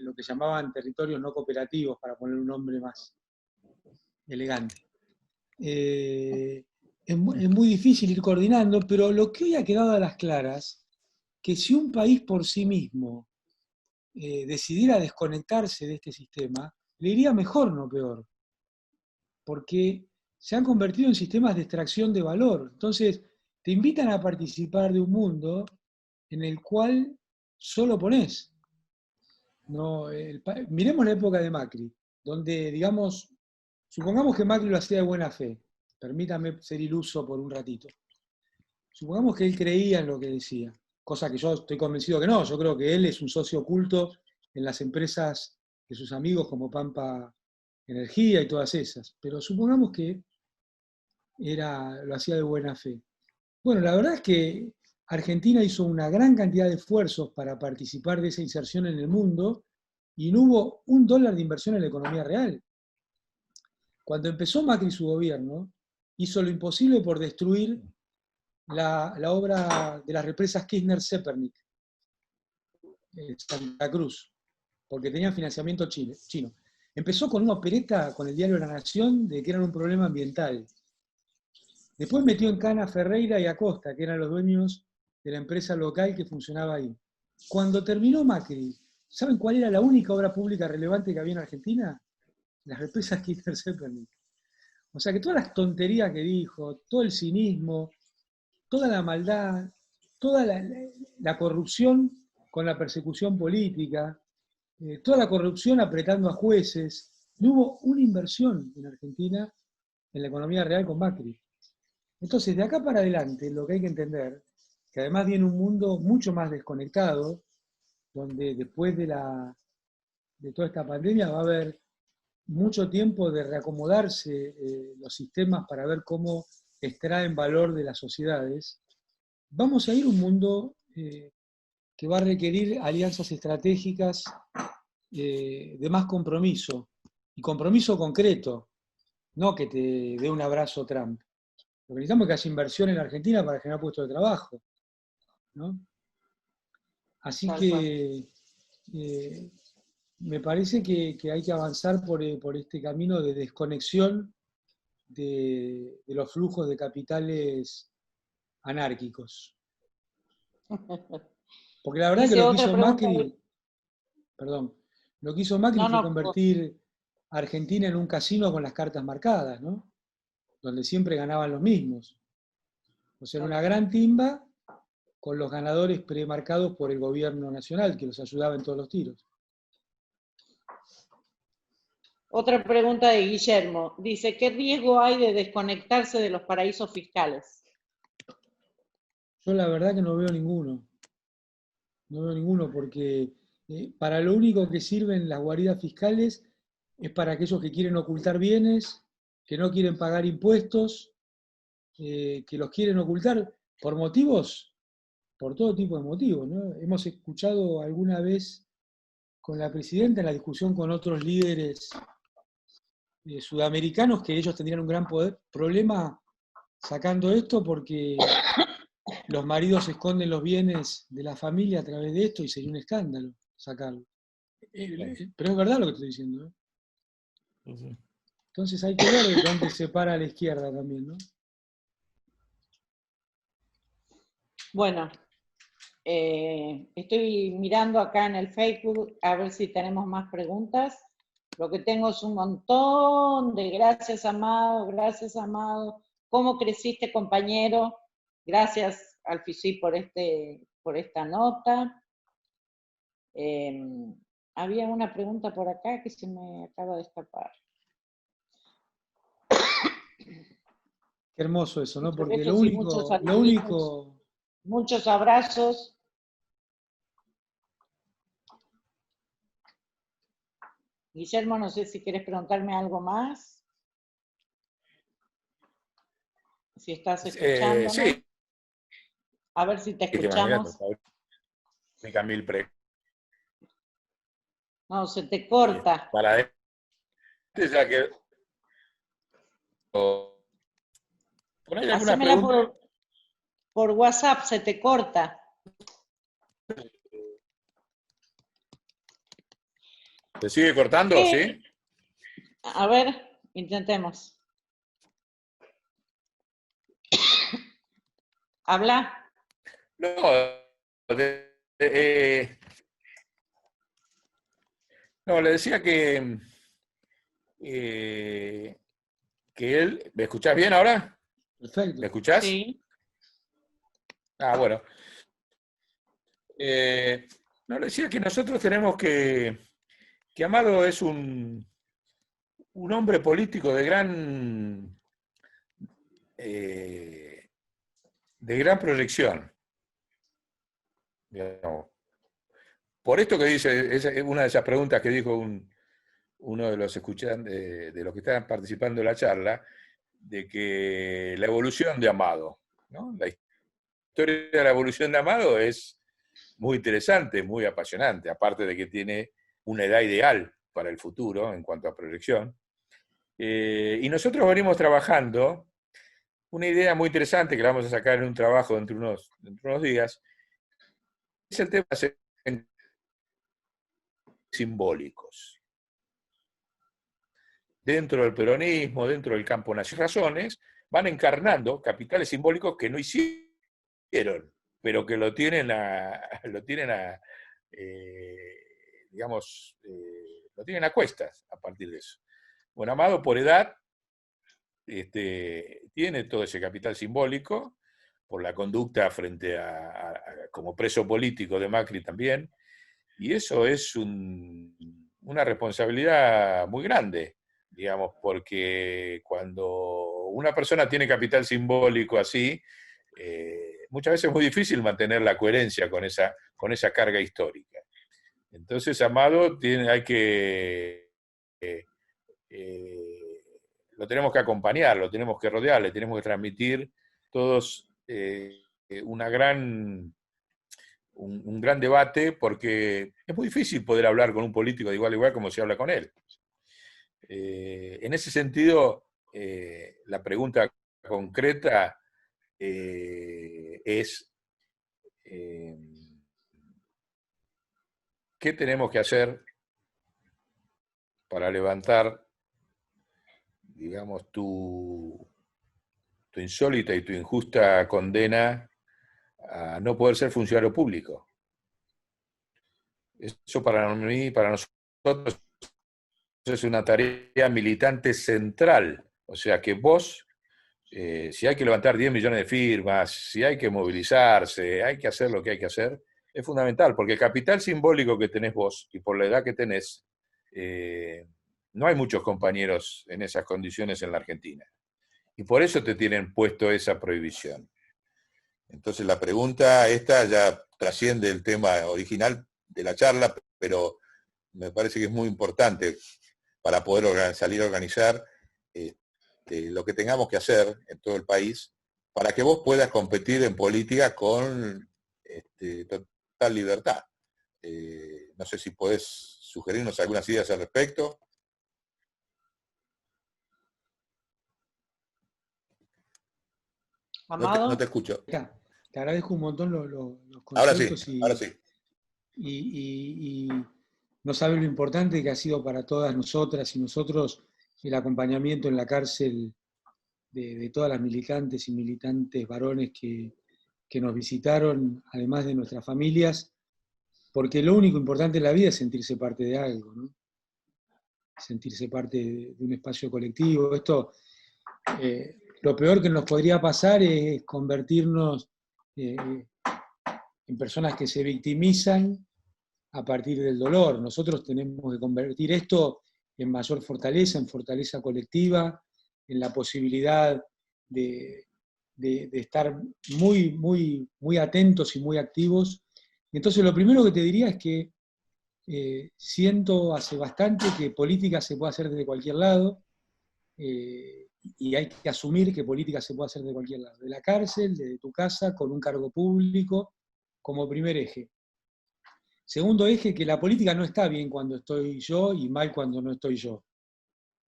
Lo que llamaban territorios no cooperativos, para poner un nombre más elegante. Es muy difícil ir coordinando, pero lo que hoy ha quedado a las claras, que si un país por sí mismo decidiera desconectarse de este sistema, le iría mejor, no peor. Porque se han convertido en sistemas de extracción de valor. Entonces, te invitan a participar de un mundo en el cual solo ponés. No, miremos la época de Macri, donde, digamos, supongamos que Macri lo hacía de buena fe. Permítame ser iluso por un ratito. Supongamos que él creía en lo que decía, cosa que yo estoy convencido que no. Yo creo que él es un socio oculto en las empresas de sus amigos como Pampa Energía y todas esas. Pero supongamos que lo hacía de buena fe. Bueno, la verdad es que Argentina hizo una gran cantidad de esfuerzos para participar de esa inserción en el mundo y no hubo $1 de inversión en la economía real. Cuando empezó Macri su gobierno, hizo lo imposible por destruir la obra de las represas Kirchner-Zepernik, Santa Cruz, porque tenían financiamiento chino. Empezó con una opereta con el diario La Nación de que eran un problema ambiental. Después metió en cana a Ferreira y Acosta, que eran los dueños de la empresa local que funcionaba ahí. Cuando terminó Macri, ¿saben cuál era la única obra pública relevante que había en Argentina? Las represas Kirchner-Zepernik. O sea que todas las tonterías que dijo, todo el cinismo, toda la maldad, toda la corrupción con la persecución política, toda la corrupción apretando a jueces, no hubo una inversión en Argentina en la economía real con Macri. Entonces, de acá para adelante, lo que hay que entender, que además viene un mundo mucho más desconectado, donde después de toda esta pandemia va a haber mucho tiempo de reacomodarse los sistemas para ver cómo extraen valor de las sociedades. Vamos a ir a un mundo que va a requerir alianzas estratégicas de más compromiso, y compromiso concreto. no que te dé un abrazo Trump. Lo que necesitamos es que haya inversión en la Argentina para generar puestos de trabajo, ¿no? Así Tal cual. que me parece que hay que avanzar por este camino de desconexión de los flujos de capitales anárquicos. Porque la verdad que Hice lo que otra hizo pregunta. Macri, perdón, lo que hizo Macri No, fue no, convertir a Argentina en un casino con las cartas marcadas, ¿no? Donde siempre ganaban los mismos. O sea, era una gran timba con los ganadores premarcados por el gobierno nacional, que los ayudaba en todos los tiros. otra pregunta de Guillermo. Dice, ¿qué riesgo hay de desconectarse de los paraísos fiscales? Yo la verdad que no veo ninguno. No veo ninguno porque para lo único que sirven las guaridas fiscales es para aquellos que quieren ocultar bienes, que no quieren pagar impuestos, que los quieren ocultar por motivos, por todo tipo de motivos, ¿no? Hemos escuchado alguna vez con la presidenta en la discusión con otros líderes sudamericanos que ellos tendrían un gran problema sacando esto porque los maridos esconden los bienes de la familia a través de esto y sería un escándalo sacarlo. Pero es verdad lo que estoy diciendo, ¿eh? Entonces hay que ver dónde se para a la izquierda también, ¿no? Bueno, estoy mirando acá en el Facebook a ver si tenemos más preguntas. Lo que tengo es un montón de gracias, Amado, gracias, Amado. ¿Cómo creciste, compañero? Gracias, Alfisí, por esta nota. Había una pregunta por acá que se me acaba de escapar. Qué hermoso eso, ¿no? Muchos Porque besos y muchos saluditos, muchos abrazos. Guillermo, no sé si quieres preguntarme algo más. Si estás escuchándonos. Sí. A ver si te escuchamos. No, se te corta. Para este, ya que... Poner alguna Hacémela pregunta. por WhatsApp, se te corta. ¿Se sigue cortando? ¿Sí? A ver, intentemos. Habla. No, no, le decía que él... ¿Me escuchás bien ahora? Perfecto. ¿Me escuchás? Sí. Ah, bueno. No, le decía que nosotros tenemos que Amado es un hombre político de gran proyección. Digamos. Por esto que dice, es una de esas preguntas que dijo uno de los escuchantes, de los que estaban participando en la charla, de que la evolución de Amado, ¿no? La historia de la evolución de Amado es muy interesante, muy apasionante, aparte de que tiene una edad ideal para el futuro en cuanto a proyección. Y nosotros venimos trabajando una idea muy interesante que la vamos a sacar en un trabajo dentro de unos días, es el tema de simbólicos. Dentro del peronismo, dentro del campo nacional, razones van encarnando capitales simbólicos que no hicieron, pero que lo tienen digamos, lo tienen a cuestas a partir de eso. Bueno, Amado por edad tiene todo ese capital simbólico, por la conducta frente como preso político de Macri también, y eso es una responsabilidad muy grande, digamos, porque cuando una persona tiene capital simbólico así, muchas veces es muy difícil mantener la coherencia con esa carga histórica. Entonces, Amado lo tenemos que acompañar, lo tenemos que rodear, le tenemos que transmitir todos un gran debate, porque es muy difícil poder hablar con un político de igual a igual como se habla con él. En ese sentido, la pregunta concreta es, ¿qué tenemos que hacer para levantar, digamos, tu insólita y tu injusta condena a no poder ser funcionario público? Eso para mí, para nosotros, es una tarea militante central. O sea que vos, si hay que levantar 10 millones de firmas, si hay que movilizarse, hay que hacer lo que hay que hacer, es fundamental, porque el capital simbólico que tenés vos, y por la edad que tenés, no hay muchos compañeros en esas condiciones en la Argentina. Y por eso te tienen puesto esa prohibición. Entonces la pregunta esta ya trasciende el tema original de la charla, pero me parece que es muy importante para poder salir a organizar lo que tengamos que hacer en todo el país para que vos puedas competir en política con total libertad. No sé si podés sugerirnos algunas ideas al respecto. Amado. No te escucho. Te agradezco un montón los Ahora conceptos sí, ahora sí. Y no sabes lo importante que ha sido para todas nosotras y nosotros el acompañamiento en la cárcel de todas las militantes y militantes varones que nos visitaron, además de nuestras familias, porque lo único importante en la vida es sentirse parte de algo, ¿no? Sentirse parte de un espacio colectivo. Esto, lo peor que nos podría pasar es convertirnos en personas que se victimizan a partir del dolor. Nosotros tenemos que convertir esto en mayor fortaleza, en fortaleza colectiva, en la posibilidad de estar muy, muy, muy atentos y muy activos. Entonces lo primero que te diría es que siento hace bastante que política se puede hacer desde cualquier lado, y hay que asumir que política se puede hacer de cualquier lado, de la cárcel, desde tu casa, con un cargo público, como primer eje. Segundo eje, que la política no está bien cuando estoy yo y mal cuando no estoy yo.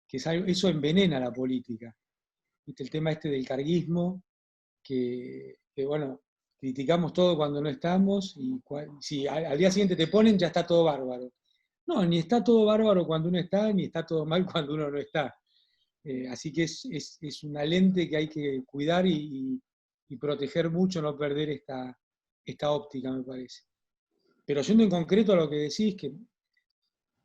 Que eso envenena la política. ¿Viste? El tema este del carguismo, que bueno, criticamos todo cuando no estamos, y si al día siguiente te ponen, ya está todo bárbaro. No, ni está todo bárbaro cuando uno está, ni está todo mal cuando uno no está. Así que es una lente que hay que cuidar y proteger mucho, no perder esta óptica, me parece. Pero yendo en concreto a lo que decís, que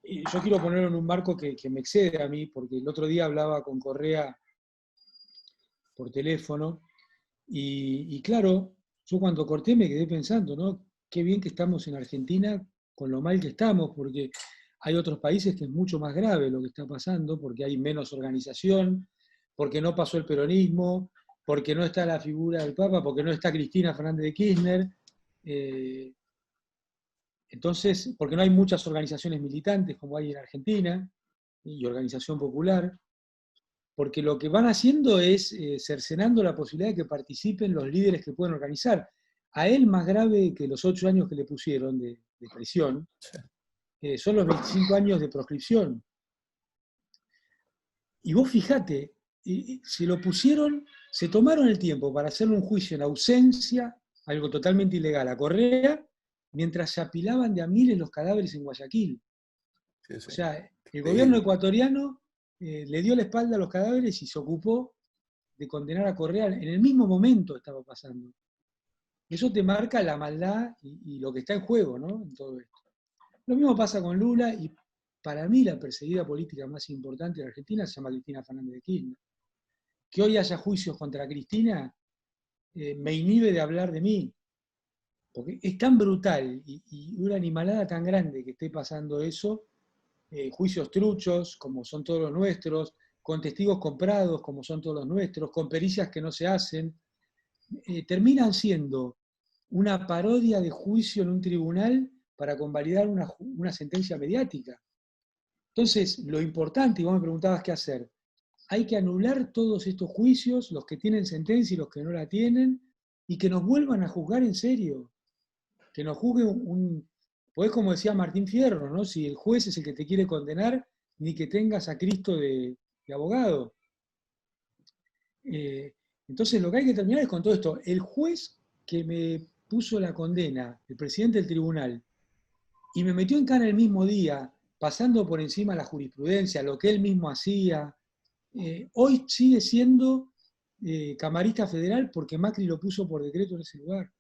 yo quiero ponerlo en un marco que me excede a mí, porque el otro día hablaba con Correa por teléfono, y claro, yo cuando corté me quedé pensando, ¿no? Qué bien que estamos en Argentina con lo mal que estamos, porque hay otros países que es mucho más grave lo que está pasando, porque hay menos organización, porque no pasó el peronismo, porque no está la figura del Papa, porque no está Cristina Fernández de Kirchner. Entonces, porque no hay muchas organizaciones militantes como hay en Argentina, y organización popular, porque lo que van haciendo es cercenando la posibilidad de que participen los líderes que pueden organizar. A él, más grave que los 8 años que le pusieron de prisión, son los 25 años de proscripción. Y vos fijate, se lo pusieron, se tomaron el tiempo para hacerle un juicio en ausencia, algo totalmente ilegal, a Correa, mientras se apilaban de a miles los cadáveres en Guayaquil. Sí. O sea, el gobierno ecuatoriano le dio la espalda a los cadáveres y se ocupó de condenar a Correa. En el mismo momento estaba pasando. Eso te marca la maldad y lo que está en juego, ¿no? En todo esto. Lo mismo pasa con Lula, y para mí la perseguida política más importante de Argentina se llama Cristina Fernández de Kirchner. Que hoy haya juicios contra Cristina me inhibe de hablar de mí. Porque es tan brutal y una animalada tan grande que esté pasando eso, juicios truchos, como son todos los nuestros, con testigos comprados, como son todos los nuestros, con pericias que no se hacen, terminan siendo una parodia de juicio en un tribunal para convalidar una sentencia mediática. Entonces, lo importante, y vos me preguntabas qué hacer, hay que anular todos estos juicios, los que tienen sentencia y los que no la tienen, y que nos vuelvan a juzgar en serio. Que nos juzgue pues como decía Martín Fierro, ¿no? Si el juez es el que te quiere condenar, ni que tengas a Cristo de abogado. Entonces lo que hay que terminar es con todo esto. El juez que me puso la condena, el presidente del tribunal, y me metió en cana el mismo día, pasando por encima la jurisprudencia, lo que él mismo hacía, hoy sigue siendo camarista federal porque Macri lo puso por decreto en ese lugar.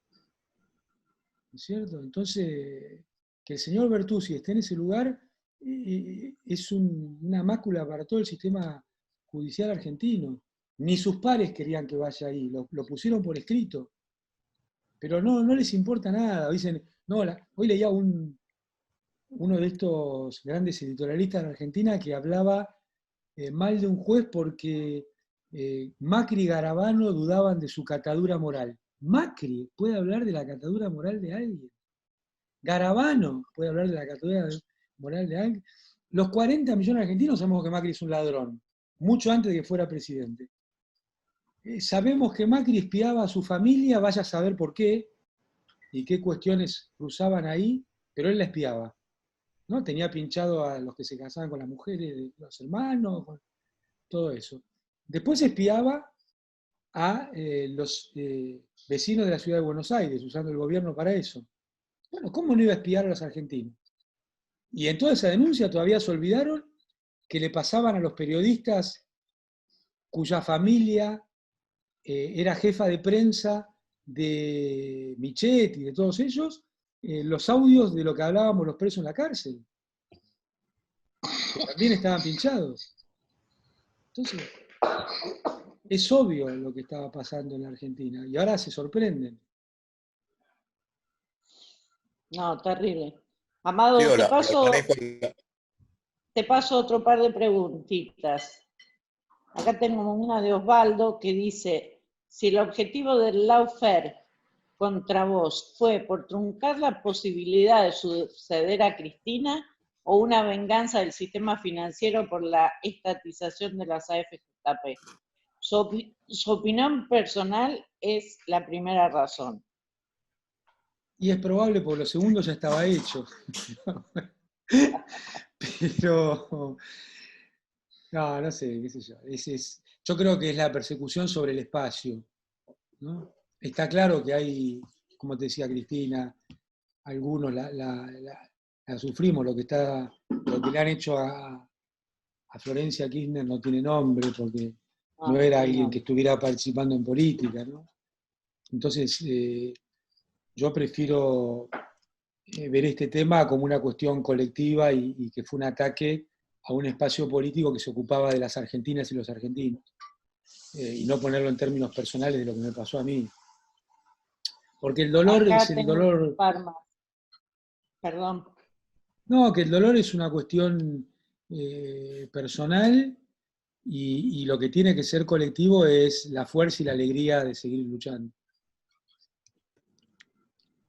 ¿No es cierto? Entonces, que el señor Bertuzzi esté en ese lugar es una mácula para todo el sistema judicial argentino. Ni sus pares querían que vaya ahí, lo pusieron por escrito. Pero no les importa nada. Dicen, no, hoy leía uno de estos grandes editorialistas de Argentina que hablaba mal de un juez porque Macri y Garabano dudaban de su catadura moral. Macri puede hablar de la catadura moral de alguien. Garabano puede hablar de la catadura moral de alguien. Los 40 millones de argentinos sabemos que Macri es un ladrón, mucho antes de que fuera presidente. Sabemos que Macri espiaba a su familia, vaya a saber por qué y qué cuestiones cruzaban ahí, pero él la espiaba. ¿No? Tenía pinchado a los que se casaban con las mujeres de los hermanos, todo eso. Después espiaba a los vecinos de la ciudad de Buenos Aires, usando el gobierno para eso. Bueno, ¿cómo no iba a espiar a los argentinos? Y en toda esa denuncia todavía se olvidaron que le pasaban a los periodistas cuya familia era jefa de prensa de Michetti y de todos ellos, los audios de lo que hablábamos los presos en la cárcel. Que también estaban pinchados. Entonces, es obvio lo que estaba pasando en la Argentina y ahora se sorprenden. No, terrible. Amado, Digo, te paso otro par de preguntitas. Acá tengo una de Osvaldo que dice, si el objetivo del lawfare contra vos fue por truncar la posibilidad de suceder a Cristina o una venganza del sistema financiero por la estatización de las AFJP. Su opinión personal es la primera razón. Y es probable porque lo segundo ya estaba hecho. Pero, no sé, qué sé yo. Yo creo que es la persecución sobre el espacio, ¿no? Está claro que hay, como te decía Cristina, algunos la sufrimos, lo que le han hecho a Florencia Kirchner no tiene nombre porque no era alguien que estuviera participando en política, ¿no? Entonces, yo prefiero ver este tema como una cuestión colectiva y que fue un ataque a un espacio político que se ocupaba de las argentinas y los argentinos, y no ponerlo en términos personales de lo que me pasó a mí. Porque el dolor Acá es el dolor... Perdón. No, que el dolor es una cuestión personal y lo que tiene que ser colectivo es la fuerza y la alegría de seguir luchando.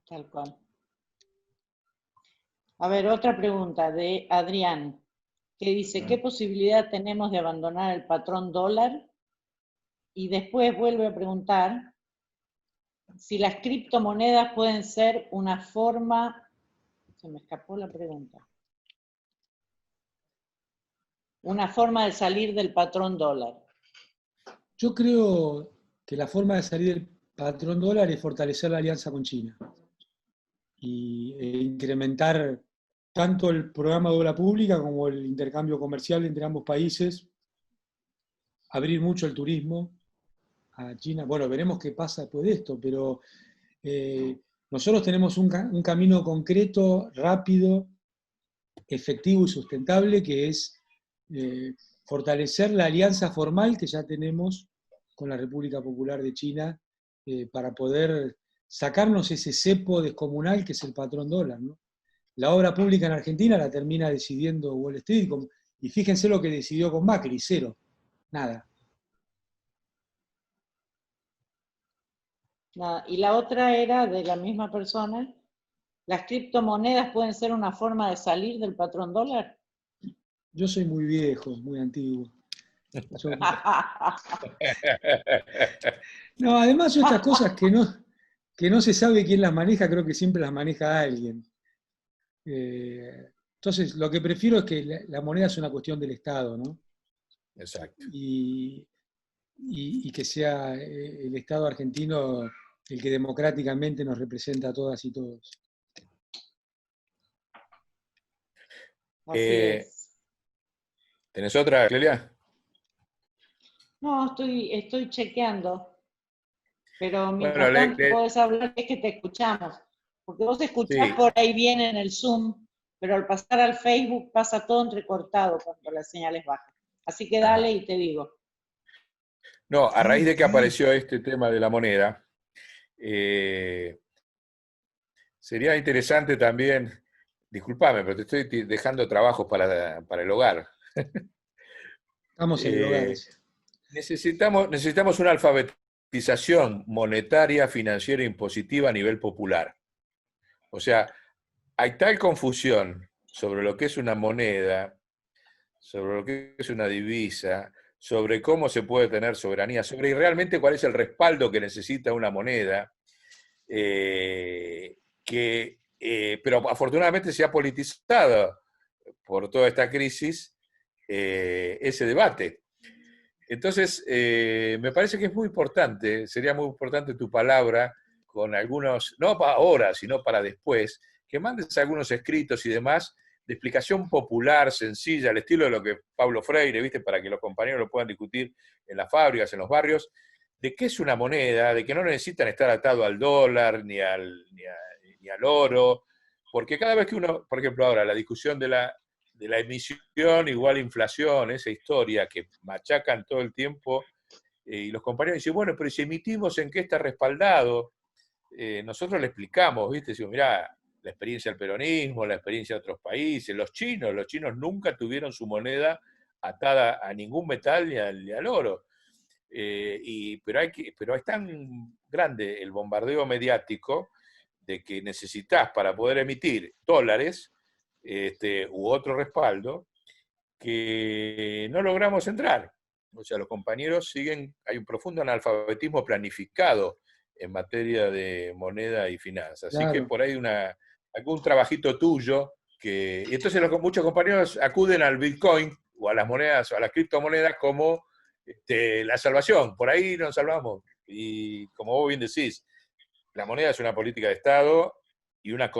Tal cual. A ver, otra pregunta de Adrián, que dice, ¿qué posibilidad tenemos de abandonar el patrón dólar? Y después vuelve a preguntar si las criptomonedas pueden ser una forma... Se me escapó la pregunta. Una forma de salir del patrón dólar. Yo creo que la forma de salir del patrón dólar es fortalecer la alianza con China e incrementar tanto el programa de obra pública como el intercambio comercial entre ambos países, abrir mucho el turismo a China. Bueno, veremos qué pasa después de esto, pero nosotros tenemos un camino concreto, rápido, efectivo y sustentable, que es fortalecer la alianza formal que ya tenemos con la República Popular de China para poder sacarnos ese cepo descomunal que es el patrón dólar, ¿no? La obra pública en Argentina la termina decidiendo Wall Street, y fíjense lo que decidió con Macri, cero, nada. Y la otra era de la misma persona, ¿las criptomonedas pueden ser una forma de salir del patrón dólar? Yo soy muy viejo, muy antiguo. No, además yo estas cosas que no se sabe quién las maneja, creo que siempre las maneja alguien. Entonces, lo que prefiero es que la moneda es una cuestión del Estado, ¿no? Exacto. Y y que sea el Estado argentino el que democráticamente nos representa a todas y todos. Así Eh, es. ¿Tenés otra, Clelia? No, estoy chequeando, pero Bueno, mientras tanto podés hablar, es que te escuchamos. Porque vos escuchás sí. por ahí bien en el Zoom, pero al pasar al Facebook pasa todo entrecortado cuando la señal es baja. Así que dale Ajá. y te digo. No, a raíz de que apareció este tema de la moneda, eh, sería interesante también, discúlpame, pero te estoy dejando trabajos para el hogar. Estamos en el hogar. Eh, necesitamos una alfabetización monetaria, financiera e impositiva a nivel popular. O sea, hay tal confusión sobre lo que es una moneda, sobre lo que es una divisa, sobre cómo se puede tener soberanía, sobre realmente cuál es el respaldo que necesita una moneda, pero afortunadamente se ha politizado por toda esta crisis ese debate. Entonces, me parece que es muy importante, sería muy importante tu palabra con algunos, no para ahora, sino para después, que mandes algunos escritos y demás de explicación popular, sencilla, al estilo de lo que Pablo Freire, ¿viste? Para que los compañeros lo puedan discutir en las fábricas, en los barrios, de qué es una moneda, de que no necesitan estar atado al dólar ni al oro, porque cada vez que uno, por ejemplo, ahora la discusión de la emisión igual inflación, esa historia que machacan todo el tiempo, y los compañeros dicen, bueno, pero si emitimos, ¿en qué está respaldado? Nosotros le explicamos, ¿viste? Decimos, mirá, la experiencia del peronismo, la experiencia de otros países, los chinos nunca tuvieron su moneda atada a ningún metal ni al oro. Pero es tan grande el bombardeo mediático de que necesitas para poder emitir dólares u otro respaldo, que no logramos entrar. O sea, los compañeros hay un profundo analfabetismo planificado en materia de moneda y finanzas. Así que Claro. por ahí algún trabajito tuyo, y entonces muchos compañeros acuden al Bitcoin o a las monedas, a las criptomonedas como la salvación. Por ahí nos salvamos. Y como vos bien decís, la moneda es una política de Estado y una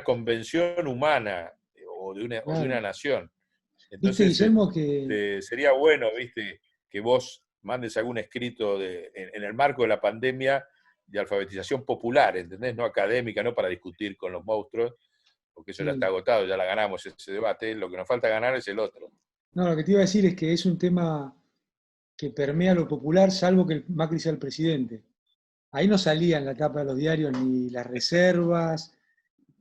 convención humana o de Claro. una nación. Viste, Entonces, Guillermo, que sería bueno, viste, que vos mandes algún escrito en el marco de la pandemia de alfabetización popular, ¿entendés? No académica, no para discutir con los monstruos, porque eso ya está sí. agotado, ya la ganamos ese debate, lo que nos falta ganar es el otro. No, lo que te iba a decir es que es un tema que permea lo popular, salvo que Macri sea el presidente. Ahí no salía en la tapa de los diarios ni las reservas,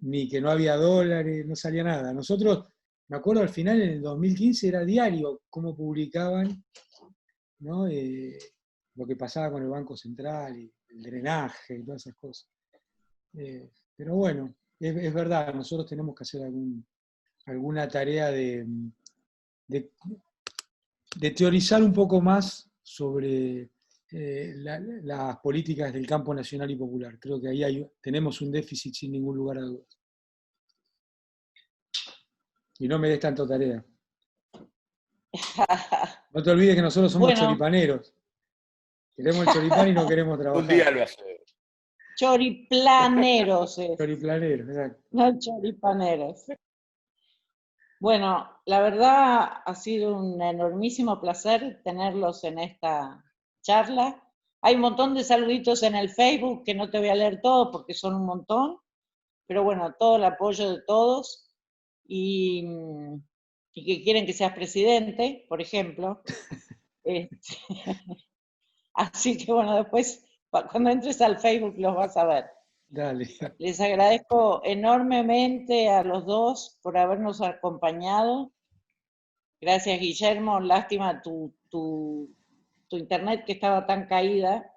ni que no había dólares, no salía nada. Nosotros, me acuerdo al final, en el 2015 era diario cómo publicaban, ¿no? Lo que pasaba con el Banco Central y el drenaje y todas esas cosas. Pero bueno, es verdad, nosotros tenemos que hacer alguna tarea de, de teorizar un poco más sobre las políticas del campo nacional y popular. Creo que ahí tenemos un déficit sin ningún lugar a dudas. Y no me des tanto tarea. No te olvides que nosotros somos Bueno, choripaneros. Queremos el choripán y no queremos Un día trabajar. lo hace. choriplaneros es, Choriplaneros, exacto. no choripaneros. Bueno, la verdad ha sido un enormísimo placer tenerlos en esta charla. Hay un montón de saluditos en el Facebook que no te voy a leer todos porque son un montón, pero bueno, todo el apoyo de todos y que quieren que seas presidente, por ejemplo. Así que bueno, después cuando entres al Facebook los vas a ver. Dale. Les agradezco enormemente a los dos por habernos acompañado. Gracias, Guillermo. Lástima tu internet que estaba tan caída.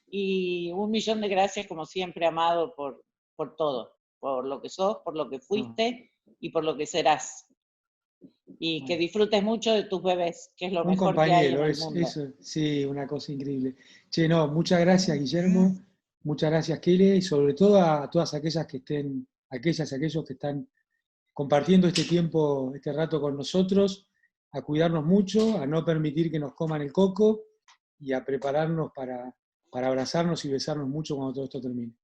Y 1.000.000 de gracias, como siempre, Amado, por todo. Por lo que sos, por lo que fuiste y por lo que serás. Y que disfrutes mucho de tus bebés, que es lo Un mejor que hay en compañero, el mundo. sí, una cosa increíble. Che, no, muchas gracias, Guillermo, muchas gracias, Kele, y sobre todo a todas aquellas que estén, aquellos que están compartiendo este tiempo, este rato con nosotros, a cuidarnos mucho, a no permitir que nos coman el coco y a prepararnos para abrazarnos y besarnos mucho cuando todo esto termine.